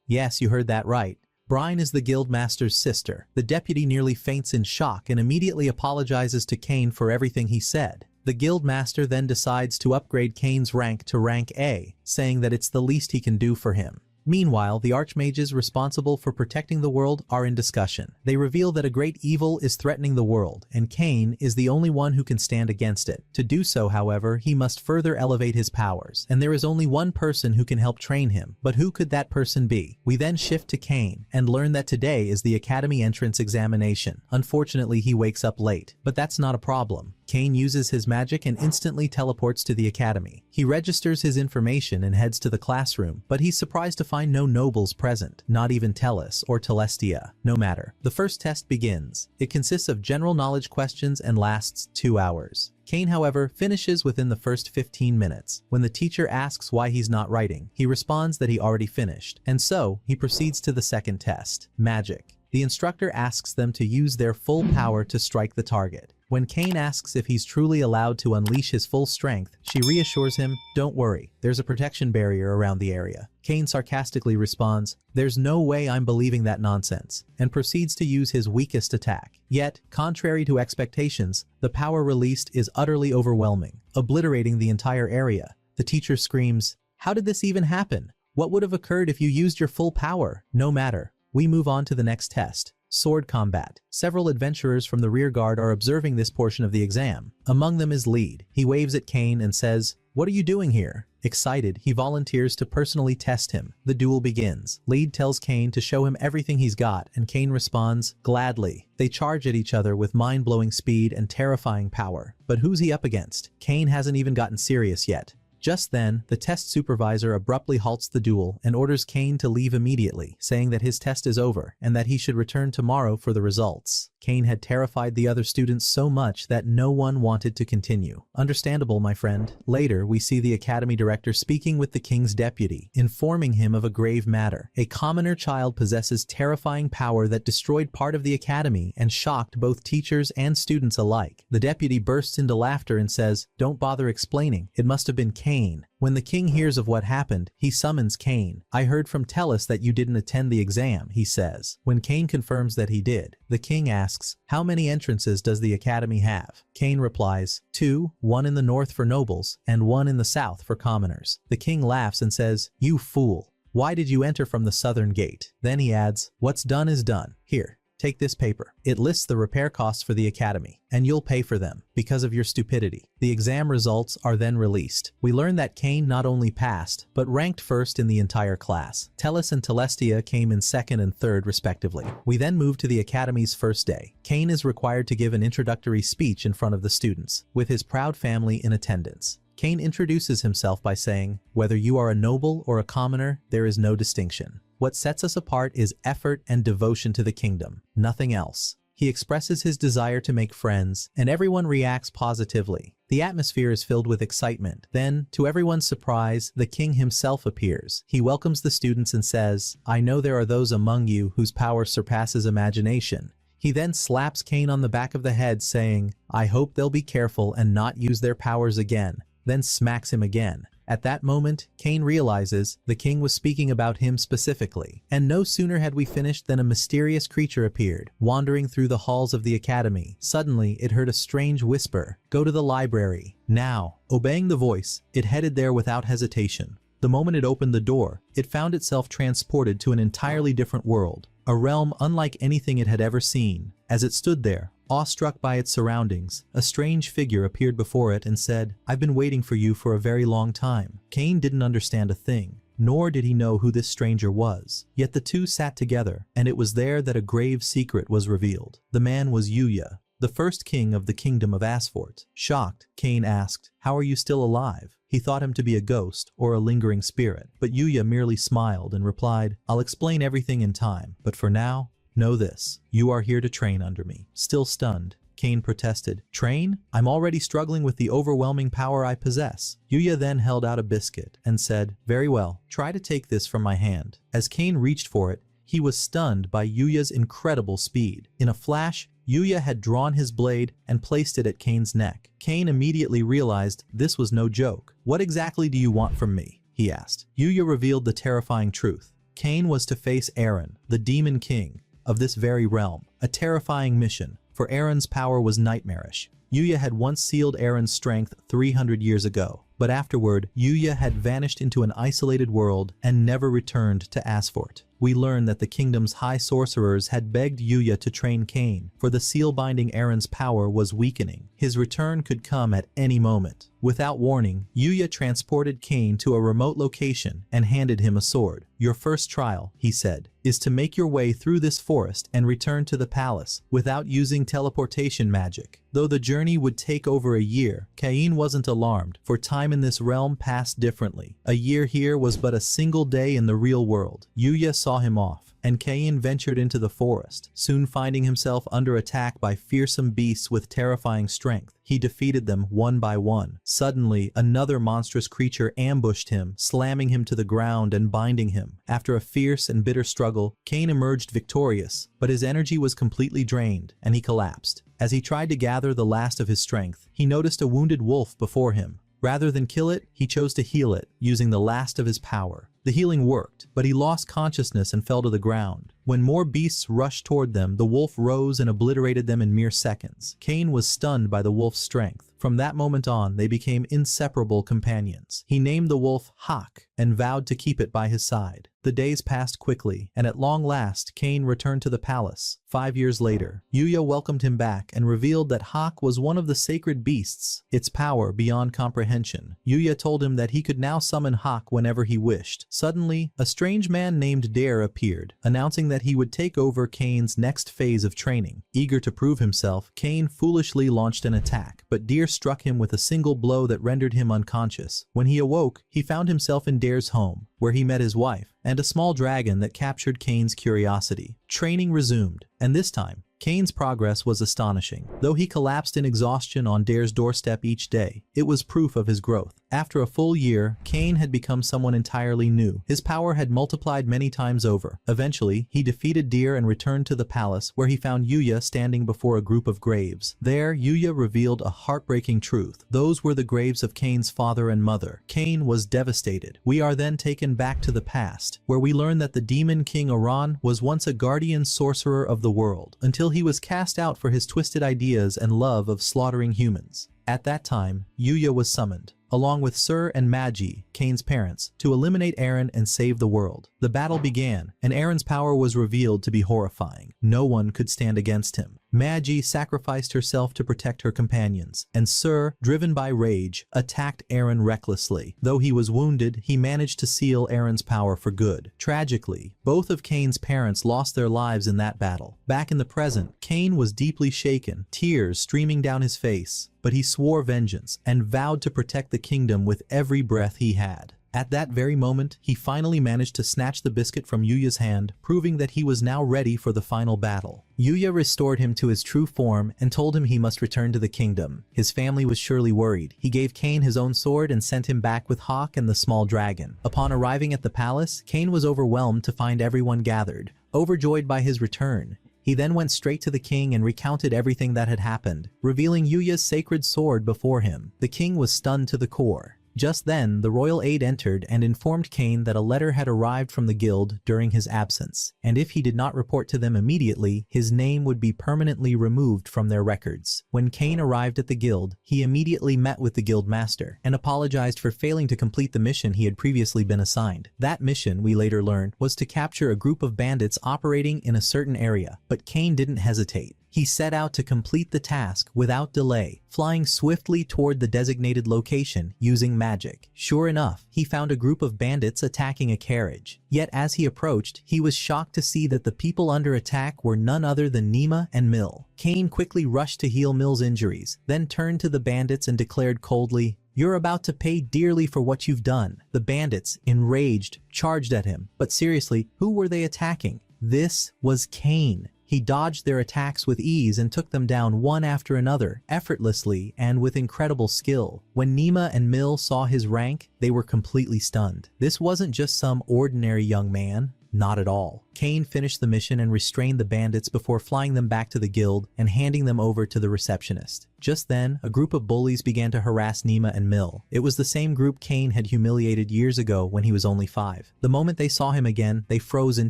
Yes, you heard that right. Brine is the guildmaster's sister. The deputy nearly faints in shock and immediately apologizes to Kane for everything he said. The guildmaster then decides to upgrade Kane's rank to rank A, saying that it's the least he can do for him. Meanwhile, the archmages responsible for protecting the world are in discussion. They reveal that a great evil is threatening the world, and Kane is the only one who can stand against it. To do so, however, he must further elevate his powers, and there is only one person who can help train him. But who could that person be? We then shift to Kane, and learn that today is the academy entrance examination. Unfortunately, he wakes up late, but that's not a problem. Cain uses his magic and instantly teleports to the academy. He registers his information and heads to the classroom, but he's surprised to find no nobles present, not even Tellus or Telestia. No matter. The first test begins. It consists of general knowledge questions and lasts 2 hours. Cain, however, finishes within the first 15 minutes. When the teacher asks why he's not writing, he responds that he already finished, and so he proceeds to the second test, magic. The instructor asks them to use their full power to strike the target. When Cain asks if he's truly allowed to unleash his full strength, she reassures him, "Don't worry, there's a protection barrier around the area." Cain sarcastically responds, "There's no way I'm believing that nonsense," and proceeds to use his weakest attack. Yet, contrary to expectations, the power released is utterly overwhelming, obliterating the entire area. The teacher screams, "How did this even happen? What would have occurred if you used your full power?" No matter. We move on to the next test. Sword combat. Several adventurers from the rear guard are observing this portion of the exam. Among them is Lead. He waves at Cain and says, "What are you doing here?" Excited, he volunteers to personally test him. The duel begins. Lead tells Cain to show him everything he's got, and Cain responds, "Gladly." They charge at each other with mind-blowing speed and terrifying power. But who's he up against? Cain hasn't even gotten serious yet. Just then, the test supervisor abruptly halts the duel and orders Cain to leave immediately, saying that his test is over and that he should return tomorrow for the results. Cain had terrified the other students so much that no one wanted to continue. Understandable, my friend. Later, we see the academy director speaking with the king's deputy, informing him of a grave matter. A commoner child possesses terrifying power that destroyed part of the academy and shocked both teachers and students alike. The deputy bursts into laughter and says, "Don't bother explaining. It must have been Cain." When the king hears of what happened, he summons Cain. "I heard from Tellus that you didn't attend the exam," he says. When Cain confirms that he did, the king asks, "How many entrances does the academy have?" Cain replies, 2, one in the north for nobles, and one in the south for commoners. The king laughs and says, "You fool. Why did you enter from the southern gate?" Then he adds, "What's done is done. Here. Take this paper. It lists the repair costs for the academy, and you'll pay for them because of your stupidity." The exam results are then released. We learn that Cain not only passed, but ranked first in the entire class. Tellus and Telestia came in second and third respectively. We then move to the academy's first day. Cain is required to give an introductory speech in front of the students, with his proud family in attendance. Cain introduces himself by saying, "Whether you are a noble or a commoner, there is no distinction. What sets us apart is effort and devotion to the kingdom, nothing else." He expresses his desire to make friends, and everyone reacts positively. The atmosphere is filled with excitement. Then, to everyone's surprise, the king himself appears. He welcomes the students and says, "I know there are those among you whose power surpasses imagination." He then slaps Cain on the back of the head, saying, "I hope they'll be careful and not use their powers again," then smacks him again. At that moment, Cain realizes the king was speaking about him specifically. And no sooner had we finished than a mysterious creature appeared, wandering through the halls of the academy. Suddenly, it heard a strange whisper, "Go to the library, now." Obeying the voice, it headed there without hesitation. The moment it opened the door, it found itself transported to an entirely different world, a realm unlike anything it had ever seen. As it stood there, awestruck by its surroundings, a strange figure appeared before it and said, "I've been waiting for you for a very long time." Cain didn't understand a thing, nor did he know who this stranger was. Yet the two sat together, and it was there that a grave secret was revealed. The man was Yuya, the first king of the kingdom of Asphort. Shocked, Cain asked, "How are you still alive?" He thought him to be a ghost or a lingering spirit, but Yuya merely smiled and replied, "I'll explain everything in time, but for now, know this, you are here to train under me." Still stunned, Cain protested, "Train? I'm already struggling with the overwhelming power I possess." Yuya then held out a biscuit and said, "Very well, try to take this from my hand." As Cain reached for it, he was stunned by Yuya's incredible speed. In a flash, Yuya had drawn his blade and placed it at Cain's neck. Cain immediately realized this was no joke. "What exactly do you want from me?" he asked. Yuya revealed the terrifying truth. Cain was to face Eren, the demon king of this very realm, a terrifying mission, for Eren's power was nightmarish. Yuya had once sealed Eren's strength 300 years ago, but afterward, Yuya had vanished into an isolated world and never returned to Asphort. We learn that the kingdom's high sorcerers had begged Yuya to train Cain, for the seal binding Eren's power was weakening. His return could come at any moment. Without warning, Yuya transported Kane to a remote location and handed him a sword. "Your first trial," he said, "is to make your way through this forest and return to the palace without using teleportation magic." Though the journey would take over a year, Kane wasn't alarmed, for time in this realm passed differently. A year here was but a single day in the real world. Yuya saw him off, and Kane ventured into the forest, soon finding himself under attack by fearsome beasts with terrifying strength. He defeated them one by one. Suddenly, another monstrous creature ambushed him, slamming him to the ground and binding him. After a fierce and bitter struggle, Kane emerged victorious, but his energy was completely drained, and he collapsed. As he tried to gather the last of his strength, he noticed a wounded wolf before him. Rather than kill it, he chose to heal it, using the last of his power. The healing worked, but he lost consciousness and fell to the ground. When more beasts rushed toward them, the wolf rose and obliterated them in mere seconds. Kane was stunned by the wolf's strength. From that moment on, they became inseparable companions. He named the wolf Hawk and vowed to keep it by his side. The days passed quickly, and at long last, Kane returned to the palace. 5 years later, Yuya welcomed him back and revealed that Hawk was one of the sacred beasts, its power beyond comprehension. Yuya told him that he could now summon Hawk whenever he wished. Suddenly, a strange man named Dare appeared, announcing that he would take over Kane's next phase of training. Eager to prove himself, Kane foolishly launched an attack, but Dare struck him with a single blow that rendered him unconscious. When he awoke, he found himself in Dare's home, where he met his wife, and a small dragon that captured Kane's curiosity. Training resumed, and this time, Kane's progress was astonishing. Though he collapsed in exhaustion on Dare's doorstep each day, it was proof of his growth. After a full year, Kane had become someone entirely new. His power had multiplied many times over. Eventually, he defeated Dare and returned to the palace, where he found Yuya standing before a group of graves. There, Yuya revealed a heartbreaking truth. Those were the graves of Kane's father and mother. Kane was devastated. We are then taken back to the past, where we learn that the demon king Iran was once a guardian sorcerer of the world, until he was cast out for his twisted ideas and love of slaughtering humans. At that time, Yuya was summoned, along with Sir and Magi, Kane's parents, to eliminate Eren and save the world. The battle began, and Eren's power was revealed to be horrifying. No one could stand against him. Magi sacrificed herself to protect her companions, and Sir, driven by rage, attacked Eren recklessly. Though he was wounded, he managed to seal Eren's power for good. Tragically, both of Kane's parents lost their lives in that battle. Back in the present, Kane was deeply shaken, tears streaming down his face. But he swore vengeance and vowed to protect the kingdom with every breath he had. At that very moment, he finally managed to snatch the biscuit from Yuya's hand, proving that he was now ready for the final battle. Yuya restored him to his true form and told him he must return to the kingdom. His family was surely worried. He gave Kane his own sword and sent him back with Hawk and the small dragon. Upon arriving at the palace, Kane was overwhelmed to find everyone gathered. Overjoyed by his return, he then went straight to the king and recounted everything that had happened, revealing Yuya's sacred sword before him. The king was stunned to the core. Just then, the royal aide entered and informed Kane that a letter had arrived from the guild during his absence, and if he did not report to them immediately, his name would be permanently removed from their records. When Kane arrived at the guild, he immediately met with the guild master and apologized for failing to complete the mission he had previously been assigned. That mission, we later learned, was to capture a group of bandits operating in a certain area, but Kane didn't hesitate. He set out to complete the task without delay, flying swiftly toward the designated location using magic. Sure enough, he found a group of bandits attacking a carriage. Yet as he approached, he was shocked to see that the people under attack were none other than Nima and Mill. Kane quickly rushed to heal Mill's injuries, then turned to the bandits and declared coldly, "You're about to pay dearly for what you've done." The bandits, enraged, charged at him. But seriously, who were they attacking? This was Kane. He dodged their attacks with ease and took them down one after another, effortlessly and with incredible skill. When Nima and Mill saw his rank, they were completely stunned. This wasn't just some ordinary young man. Not at all. Kane finished the mission and restrained the bandits before flying them back to the guild and handing them over to the receptionist. Just then, a group of bullies began to harass Nima and Mill. It was the same group Kane had humiliated years ago when he was only 5. The moment they saw him again, they froze in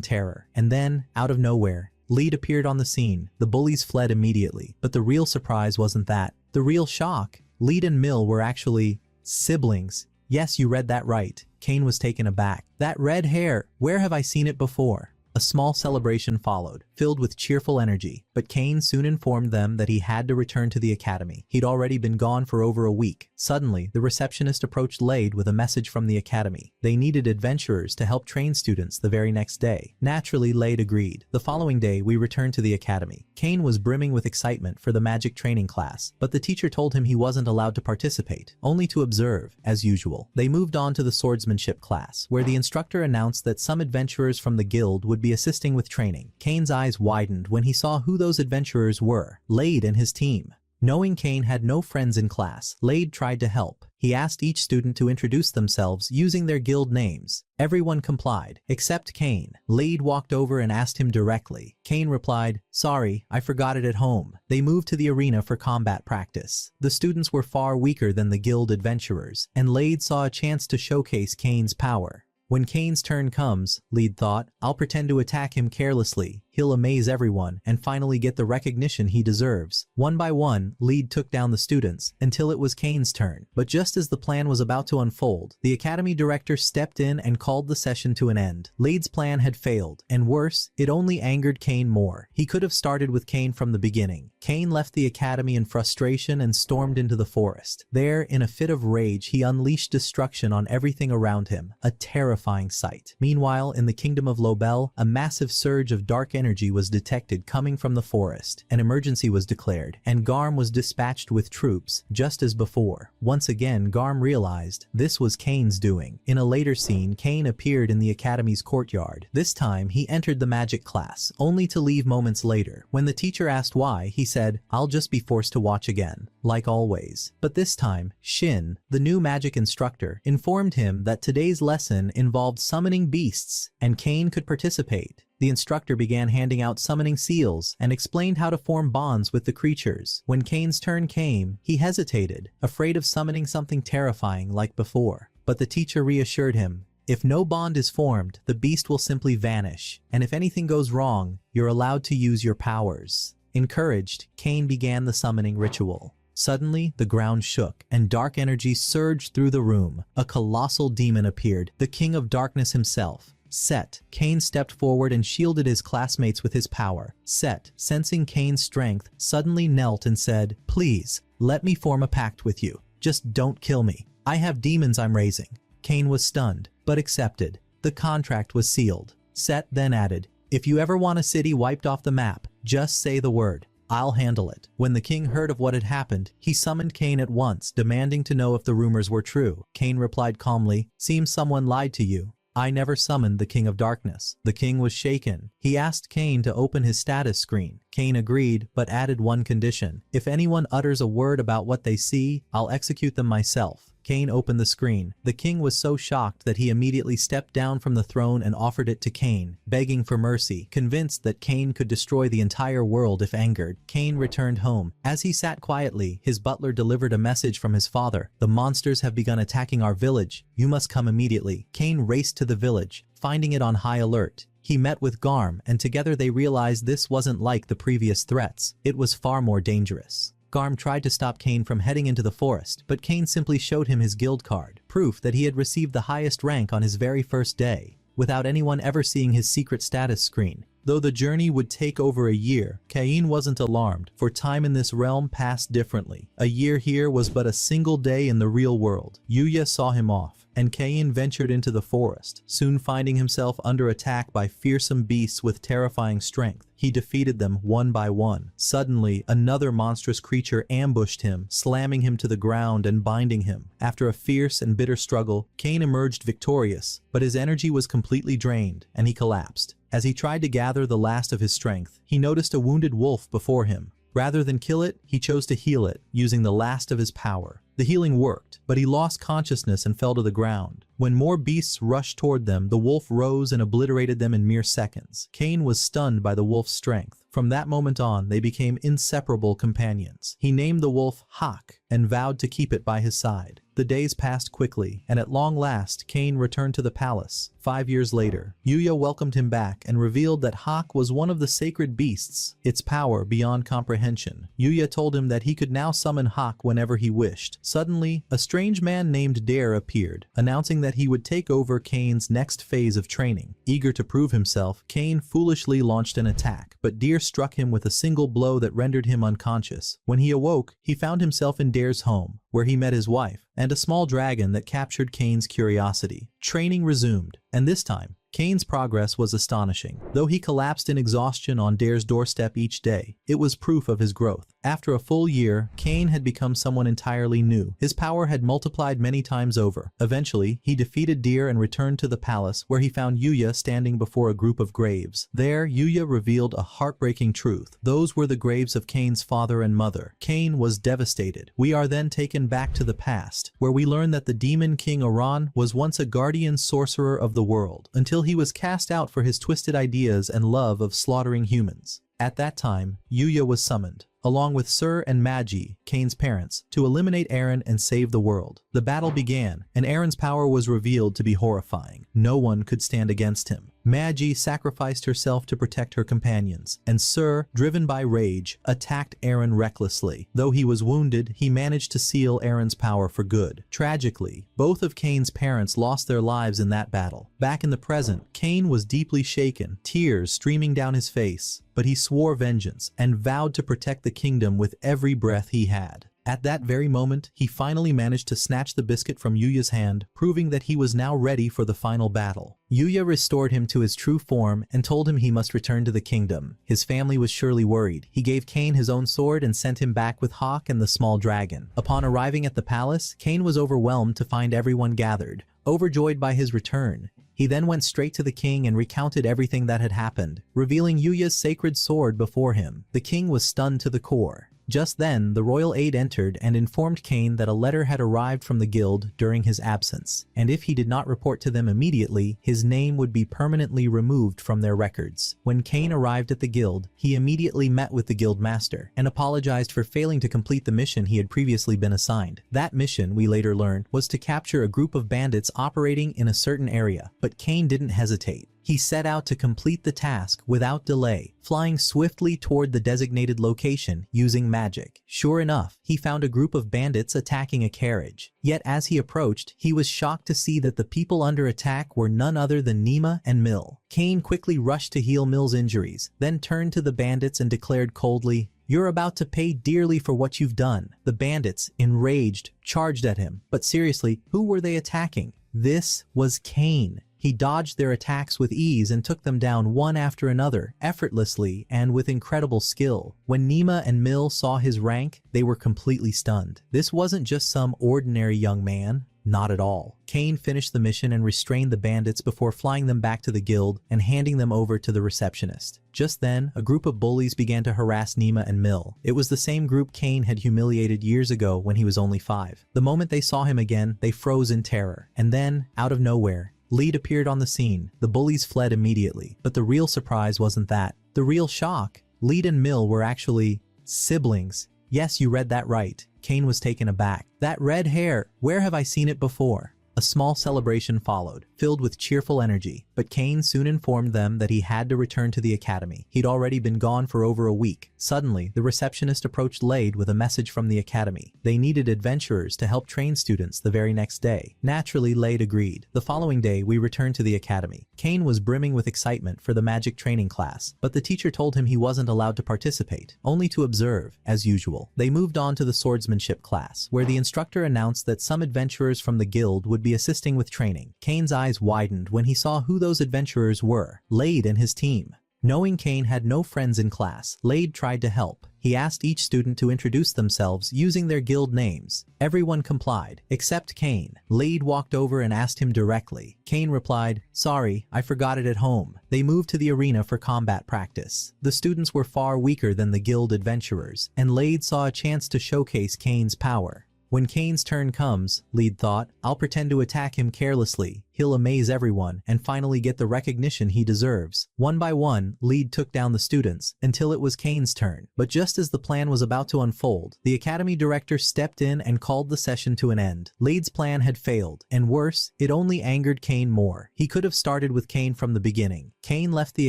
terror. And then, out of nowhere, Lead appeared on the scene. The bullies fled immediately, but the real surprise wasn't that. The real shock, Lead and Mill were actually siblings. Yes, you read that right. Kane was taken aback. That red hair, where have I seen it before? A small celebration followed, filled with cheerful energy, but Kane soon informed them that he had to return to the academy. He'd already been gone for over a week. Suddenly, the receptionist approached Lade with a message from the academy. They needed adventurers to help train students the very next day. Naturally, Lade agreed. The following day, we returned to the academy. Kane was brimming with excitement for the magic training class, but the teacher told him he wasn't allowed to participate, only to observe, as usual. They moved on to the swordsmanship class, where the instructor announced that some adventurers from the guild would be assisting with training. Kane's eyes widened when he saw who those adventurers were: Lade and his team. Knowing Kane had no friends in class, Lade tried to help. He asked each student to introduce themselves using their guild names. Everyone complied, except Kane. Lade walked over and asked him directly. Kane replied, "Sorry, I forgot it at home." They moved to the arena for combat practice. The students were far weaker than the guild adventurers, and Lade saw a chance to showcase Kane's power. When Kane's turn comes, Lade thought, I'll pretend to attack him carelessly. He'll amaze everyone and finally get the recognition he deserves. One by one, Lade took down the students until it was Kane's turn. But just as the plan was about to unfold, the academy director stepped in and called the session to an end. Lade's plan had failed, and worse, it only angered Kane more. He could have started with Kane from the beginning. Kane left the academy in frustration and stormed into the forest. There, in a fit of rage, he unleashed destruction on everything around him, a terrifying sight. Meanwhile, in the kingdom of Lobel, a massive surge of dark energy was detected coming from the forest. An emergency was declared, and Garm was dispatched with troops, just as before. Once again, Garm realized this was Kane's doing. In a later scene, Kane appeared in the academy's courtyard. This time, he entered the magic class, only to leave moments later. When the teacher asked why, he said, "I'll just be forced to watch again, like always." But this time, Shin, the new magic instructor, informed him that today's lesson involved summoning beasts, and Kane could participate. The instructor began handing out summoning seals and explained how to form bonds with the creatures. When Kane's turn came, he hesitated, afraid of summoning something terrifying like before. But the teacher reassured him, if no bond is formed, the beast will simply vanish, and if anything goes wrong, you're allowed to use your powers. Encouraged, Kane began the summoning ritual. Suddenly, the ground shook, and dark energy surged through the room. A colossal demon appeared, the King of Darkness himself. Set. Kane stepped forward and shielded his classmates with his power. Set, sensing Kane's strength, suddenly knelt and said, "Please, let me form a pact with you. Just don't kill me. I have demons I'm raising." Kane was stunned, but accepted. The contract was sealed. Set then added, "If you ever want a city wiped off the map, just say the word. I'll handle it." When the king heard of what had happened, he summoned Kane at once, demanding to know if the rumors were true. Kane replied calmly, "Seems someone lied to you. I never summoned the King of Darkness." The king was shaken. He asked Kane to open his status screen. Kane agreed, but added one condition. "If anyone utters a word about what they see, I'll execute them myself." Kane opened the screen. The king was so shocked that he immediately stepped down from the throne and offered it to Kane, begging for mercy. Convinced that Kane could destroy the entire world if angered, Kane returned home. As he sat quietly, his butler delivered a message from his father. "The monsters have begun attacking our village. You must come immediately." Kane raced to the village, finding it on high alert. He met with Garm, and together they realized this wasn't like the previous threats. It was far more dangerous. Garm tried to stop Kane from heading into the forest, but Kane simply showed him his guild card, proof that he had received the highest rank on his very first day, without anyone ever seeing his secret status screen. Though the journey would take over a year, Kane wasn't alarmed, for time in this realm passed differently. A year here was but a single day in the real world. Yuya saw him off, and Kane ventured into the forest, soon finding himself under attack by fearsome beasts with terrifying strength. He defeated them one by one. Suddenly, another monstrous creature ambushed him, slamming him to the ground and binding him. After a fierce and bitter struggle, Kane emerged victorious, but his energy was completely drained, and he collapsed. As he tried to gather the last of his strength, he noticed a wounded wolf before him. Rather than kill it, he chose to heal it, using the last of his power. The healing worked, but he lost consciousness and fell to the ground. When more beasts rushed toward them, the wolf rose and obliterated them in mere seconds. Kane was stunned by the wolf's strength. From that moment on, they became inseparable companions. He named the wolf Hawk and vowed to keep it by his side. The days passed quickly, and at long last, Kane returned to the palace. 5 years later, Yuya welcomed him back and revealed that Hawk was one of the sacred beasts, its power beyond comprehension. Yuya told him that he could now summon Hawk whenever he wished. Suddenly, a strange man named Dare appeared, announcing that he would take over Kane's next phase of training. Eager to prove himself, Kane foolishly launched an attack, but Dare struck him with a single blow that rendered him unconscious. When he awoke, he found himself in Dare's home, where he met his wife, and a small dragon that captured Kane's curiosity. Training resumed, and this time, Kane's progress was astonishing. Though he collapsed in exhaustion on Dare's doorstep each day, it was proof of his growth. After a full year, Kane had become someone entirely new. His power had multiplied many times over. Eventually, he defeated Dare and returned to the palace, where he found Yuya standing before a group of graves. There, Yuya revealed a heartbreaking truth. Those were the graves of Kane's father and mother. Kane was devastated. We are then taken back to the past, where we learn that the demon king Oran was once a guardian sorcerer of the world, until he was cast out for his twisted ideas and love of slaughtering humans. At that time, Yuya was summoned, along with Sir and Magi, Kane's parents, to eliminate Eren and save the world. The battle began, and Eren's power was revealed to be horrifying. No one could stand against him. Magi sacrificed herself to protect her companions, and Sir, driven by rage, attacked Eren recklessly. Though he was wounded, he managed to seal Eren's power for good. Tragically, both of Kane's parents lost their lives in that battle. Back in the present, Kane was deeply shaken, tears streaming down his face, but he swore vengeance and vowed to protect the kingdom with every breath he had. At that very moment, he finally managed to snatch the biscuit from Yuya's hand, proving that he was now ready for the final battle. Yuya restored him to his true form and told him he must return to the kingdom. His family was surely worried. He gave Kane his own sword and sent him back with Hawk and the small dragon. Upon arriving at the palace, Kane was overwhelmed to find everyone gathered. Overjoyed by his return, he then went straight to the king and recounted everything that had happened, revealing Yuya's sacred sword before him. The king was stunned to the core. Just then, the royal aide entered and informed Kane that a letter had arrived from the guild during his absence, and if he did not report to them immediately, his name would be permanently removed from their records. When Kane arrived at the guild, he immediately met with the guild master and apologized for failing to complete the mission he had previously been assigned. That mission, we later learned, was to capture a group of bandits operating in a certain area, but Kane didn't hesitate. He set out to complete the task without delay, flying swiftly toward the designated location using magic. Sure enough, he found a group of bandits attacking a carriage. Yet as he approached, he was shocked to see that the people under attack were none other than Nima and Mill. Kane quickly rushed to heal Mill's injuries, then turned to the bandits and declared coldly, "You're about to pay dearly for what you've done." The bandits, enraged, charged at him. But seriously, who were they attacking? This was Kane. He dodged their attacks with ease and took them down one after another, effortlessly and with incredible skill. When Nima and Mill saw his rank, they were completely stunned. This wasn't just some ordinary young man. Not at all. Kane finished the mission and restrained the bandits before flying them back to the guild and handing them over to the receptionist. Just then, a group of bullies began to harass Nima and Mill. It was the same group Kane had humiliated years ago when he was only 5. The moment they saw him again, they froze in terror. And then, out of nowhere, Lead appeared on the scene. The bullies fled immediately. But the real surprise wasn't that. The real shock, Lead and Mill were actually siblings. Yes, you read that right. Kane was taken aback. That red hair, where have I seen it before? A small celebration followed, filled with cheerful energy, but Kane soon informed them that he had to return to the academy. He'd already been gone for over a week. Suddenly, the receptionist approached Lade with a message from the academy. They needed adventurers to help train students the very next day. Naturally, Lade agreed. The following day, we returned to the academy. Kane was brimming with excitement for the magic training class, but the teacher told him he wasn't allowed to participate, only to observe, as usual. They moved on to the swordsmanship class, where the instructor announced that some adventurers from the guild would be assisting with training. Kane's eyes widened when he saw who those adventurers were, Lade and his team. Knowing Kane had no friends in class, Lade tried to help. He asked each student to introduce themselves using their guild names. Everyone complied, except Kane. Lade walked over and asked him directly. Kane replied, "Sorry, I forgot it at home." They moved to the arena for combat practice. The students were far weaker than the guild adventurers, and Lade saw a chance to showcase Kane's power. When Kane's turn comes, Lead thought, I'll pretend to attack him carelessly. he'll amaze everyone and finally get the recognition he deserves. One by one, Lead took down the students until it was Kane's turn. But just as the plan was about to unfold, the academy director stepped in and called the session to an end. Lead's plan had failed, and worse, it only angered Kane more. He could have started with Kane from the beginning. Kane left the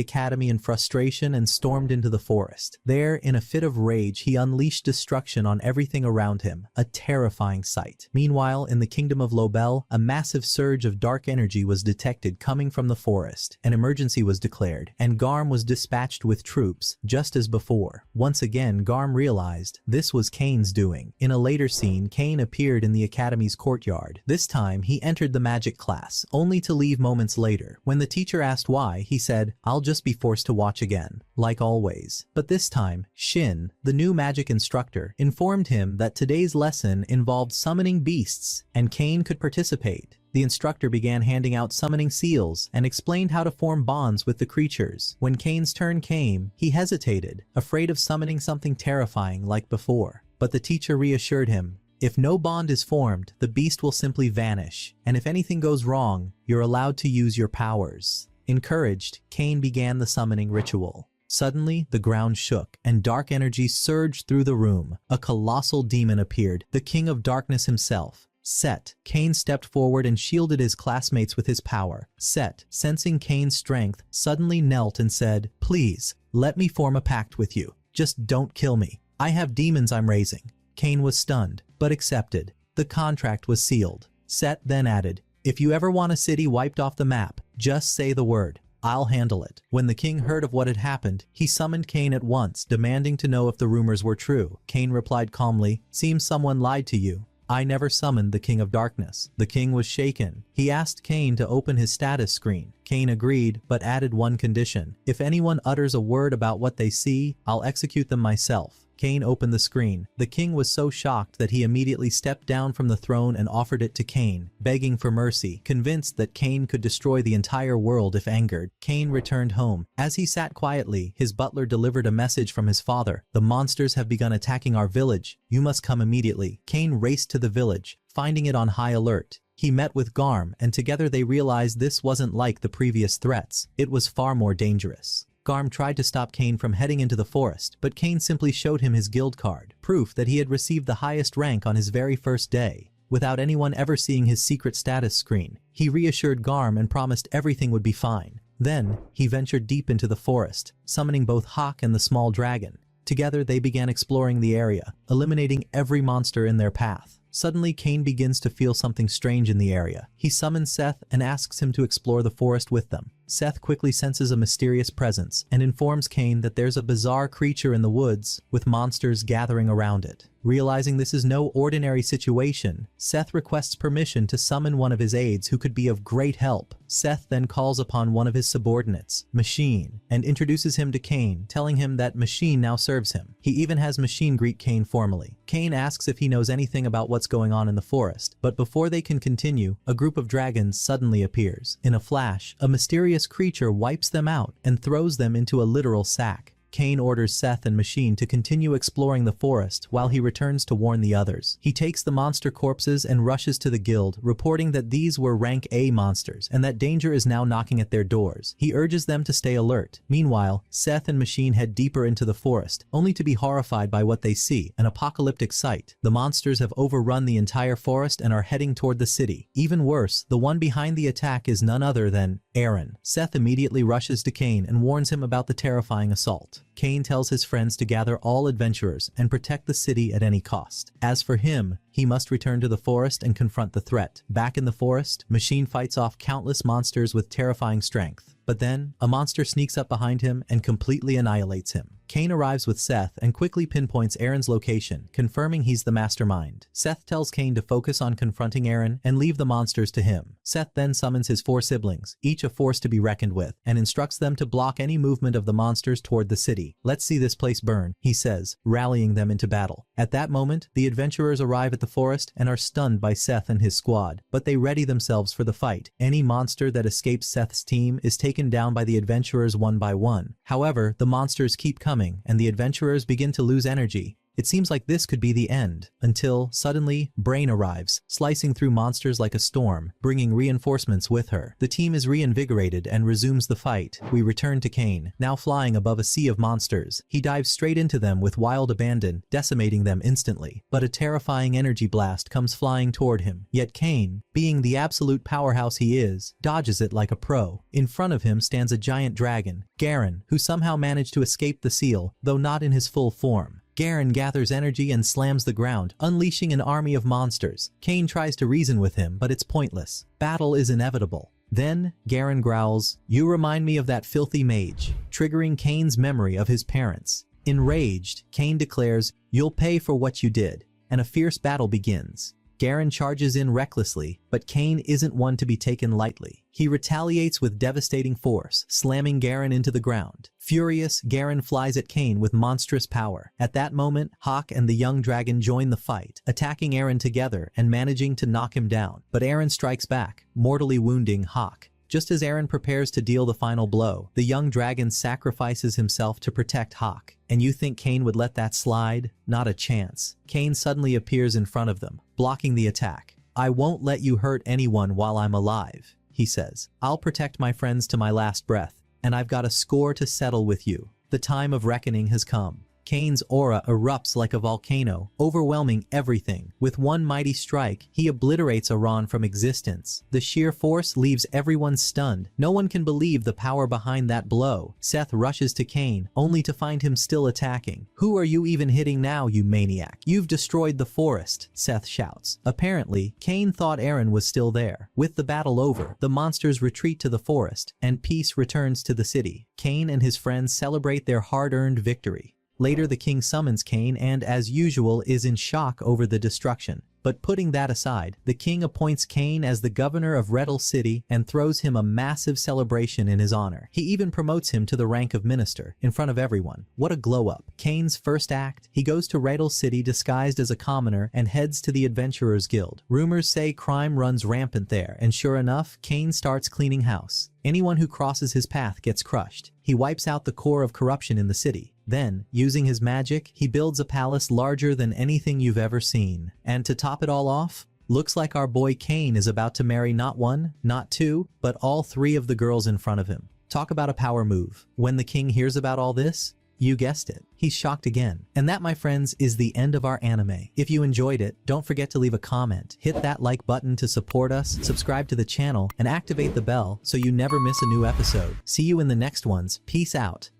academy in frustration and stormed into the forest. There, in a fit of rage, he unleashed destruction on everything around him, a terrifying sight. Meanwhile, in the kingdom of Lobel, a massive surge of dark energy was detected coming from the forest. An emergency was declared, and Garm was dispatched with troops, just as before. Once again, Garm realized this was Kane's doing. In a later scene, Kane appeared in the academy's courtyard. This time, he entered the magic class, only to leave moments later. When the teacher asked why, he said, "I'll just be forced to watch again," like always. But this time, Shin, the new magic instructor, informed him that today's lesson involved summoning beasts, and Kane could participate. The instructor began handing out summoning seals and explained how to form bonds with the creatures. When Kane's turn came, he hesitated, afraid of summoning something terrifying like before. But the teacher reassured him, if no bond is formed, the beast will simply vanish, and if anything goes wrong, you're allowed to use your powers. Encouraged, Kane began the summoning ritual. Suddenly, the ground shook, and dark energy surged through the room. A colossal demon appeared, the King of Darkness himself. Set. Kane stepped forward and shielded his classmates with his power. Set, sensing Kane's strength, suddenly knelt and said, "Please, let me form a pact with you. Just don't kill me. I have demons I'm raising." Kane was stunned, but accepted. The contract was sealed. Set then added, "If you ever want a city wiped off the map, just say the word. I'll handle it." When the king heard of what had happened, he summoned Kane at once, demanding to know if the rumors were true. Kane replied calmly, "Seems someone lied to you. I never summoned the King of Darkness." The king was shaken. He asked Kane to open his status screen. Kane agreed, but added one condition. "If anyone utters a word about what they see, I'll execute them myself." Kane opened the screen. The king was so shocked that he immediately stepped down from the throne and offered it to Kane, begging for mercy. Convinced that Kane could destroy the entire world if angered, Kane returned home. As he sat quietly, his butler delivered a message from his father. "The monsters have begun attacking our village. You must come immediately." Kane raced to the village, finding it on high alert. He met with Garm, and together they realized this wasn't like the previous threats. It was far more dangerous. Garm tried to stop Kane from heading into the forest, but Kane simply showed him his guild card, proof that he had received the highest rank on his very first day. Without anyone ever seeing his secret status screen, he reassured Garm and promised everything would be fine. Then, he ventured deep into the forest, summoning both Hawk and the small dragon. Together they began exploring the area, eliminating every monster in their path. Suddenly, Kane begins to feel something strange in the area. He summons Seth and asks him to explore the forest with them. Seth quickly senses a mysterious presence and informs Kane that there's a bizarre creature in the woods with monsters gathering around it. Realizing this is no ordinary situation, Seth requests permission to summon one of his aides who could be of great help. Seth then calls upon one of his subordinates, Machine, and introduces him to Kane, telling him that Machine now serves him. He even has Machine greet Kane formally. Kane asks if he knows anything about what's going on in the forest, but before they can continue, a group of dragons suddenly appears. In a flash, a mysterious creature wipes them out and throws them into a literal sack. Kane orders Seth and Machine to continue exploring the forest while he returns to warn the others. He takes the monster corpses and rushes to the guild, reporting that these were rank A monsters and that danger is now knocking at their doors. He urges them to stay alert. Meanwhile, Seth and Machine head deeper into the forest, only to be horrified by what they see, an apocalyptic sight. The monsters have overrun the entire forest and are heading toward the city. Even worse, the one behind the attack is none other than Aaron. Seth immediately rushes to Kane and warns him about the terrifying assault. Kane tells his friends to gather all adventurers and protect the city at any cost. As for him, he must return to the forest and confront the threat. Back in the forest, Machine fights off countless monsters with terrifying strength. But then, a monster sneaks up behind him and completely annihilates him. Kane arrives with Seth and quickly pinpoints Aaron's location, confirming he's the mastermind. Seth tells Kane to focus on confronting Aaron and leave the monsters to him. Seth then summons his 4 siblings, each a force to be reckoned with, and instructs them to block any movement of the monsters toward the city. "Let's see this place burn," he says, rallying them into battle. At that moment, the adventurers arrive at the forest and are stunned by Seth and his squad, but they ready themselves for the fight. Any monster that escapes Seth's team is taken down by the adventurers one by one. However, the monsters keep coming, and the adventurers begin to lose energy. It seems like this could be the end, until, suddenly, Brain arrives, slicing through monsters like a storm, bringing reinforcements with her. The team is reinvigorated and resumes the fight. We return to Kane, now flying above a sea of monsters. He dives straight into them with wild abandon, decimating them instantly. But a terrifying energy blast comes flying toward him. Yet Kane, being the absolute powerhouse he is, dodges it like a pro. In front of him stands a giant dragon, Garen, who somehow managed to escape the seal, though not in his full form. Garen gathers energy and slams the ground, unleashing an army of monsters. Kane tries to reason with him, but it's pointless. Battle is inevitable. Then, Garen growls, "You remind me of that filthy mage," triggering Kane's memory of his parents. Enraged, Kane declares, "You'll pay for what you did," and a fierce battle begins. Garen charges in recklessly, but Kane isn't one to be taken lightly. He retaliates with devastating force, slamming Garen into the ground. Furious, Garen flies at Kane with monstrous power. At that moment, Hawk and the young dragon join the fight, attacking Eren together and managing to knock him down. But Eren strikes back, mortally wounding Hawk. Just as Eren prepares to deal the final blow, the young dragon sacrifices himself to protect Hawk. And you think Kane would let that slide? Not a chance. Kane suddenly appears in front of them, blocking the attack. "I won't let you hurt anyone while I'm alive," he says. "I'll protect my friends to my last breath, and I've got a score to settle with you. The time of reckoning has come." Kane's aura erupts like a volcano, overwhelming everything. With one mighty strike, he obliterates Iran from existence. The sheer force leaves everyone stunned. No one can believe the power behind that blow. Seth rushes to Kane, only to find him still attacking. "Who are you even hitting now, you maniac? You've destroyed the forest," Seth shouts. Apparently, Kane thought Eren was still there. With the battle over, the monsters retreat to the forest, and peace returns to the city. Kane and his friends celebrate their hard-earned victory. Later, the king summons Kane and, as usual, is in shock over the destruction. But putting that aside, the king appoints Kane as the governor of Redel City and throws him a massive celebration in his honor. He even promotes him to the rank of minister, in front of everyone. What a glow-up. Kane's first act, he goes to Redel City disguised as a commoner and heads to the Adventurers Guild. Rumors say crime runs rampant there, and sure enough, Kane starts cleaning house. Anyone who crosses his path gets crushed. He wipes out the core of corruption in the city. Then, using his magic, he builds a palace larger than anything you've ever seen. And to top it all off, looks like our boy Kane is about to marry not one, not two, but all three of the girls in front of him. Talk about a power move. When the king hears about all this, you guessed it, he's shocked again. And that, my friends, is the end of our anime. If you enjoyed it, don't forget to leave a comment, hit that like button to support us, subscribe to the channel, and activate the bell so you never miss a new episode. See you in the next ones. Peace out.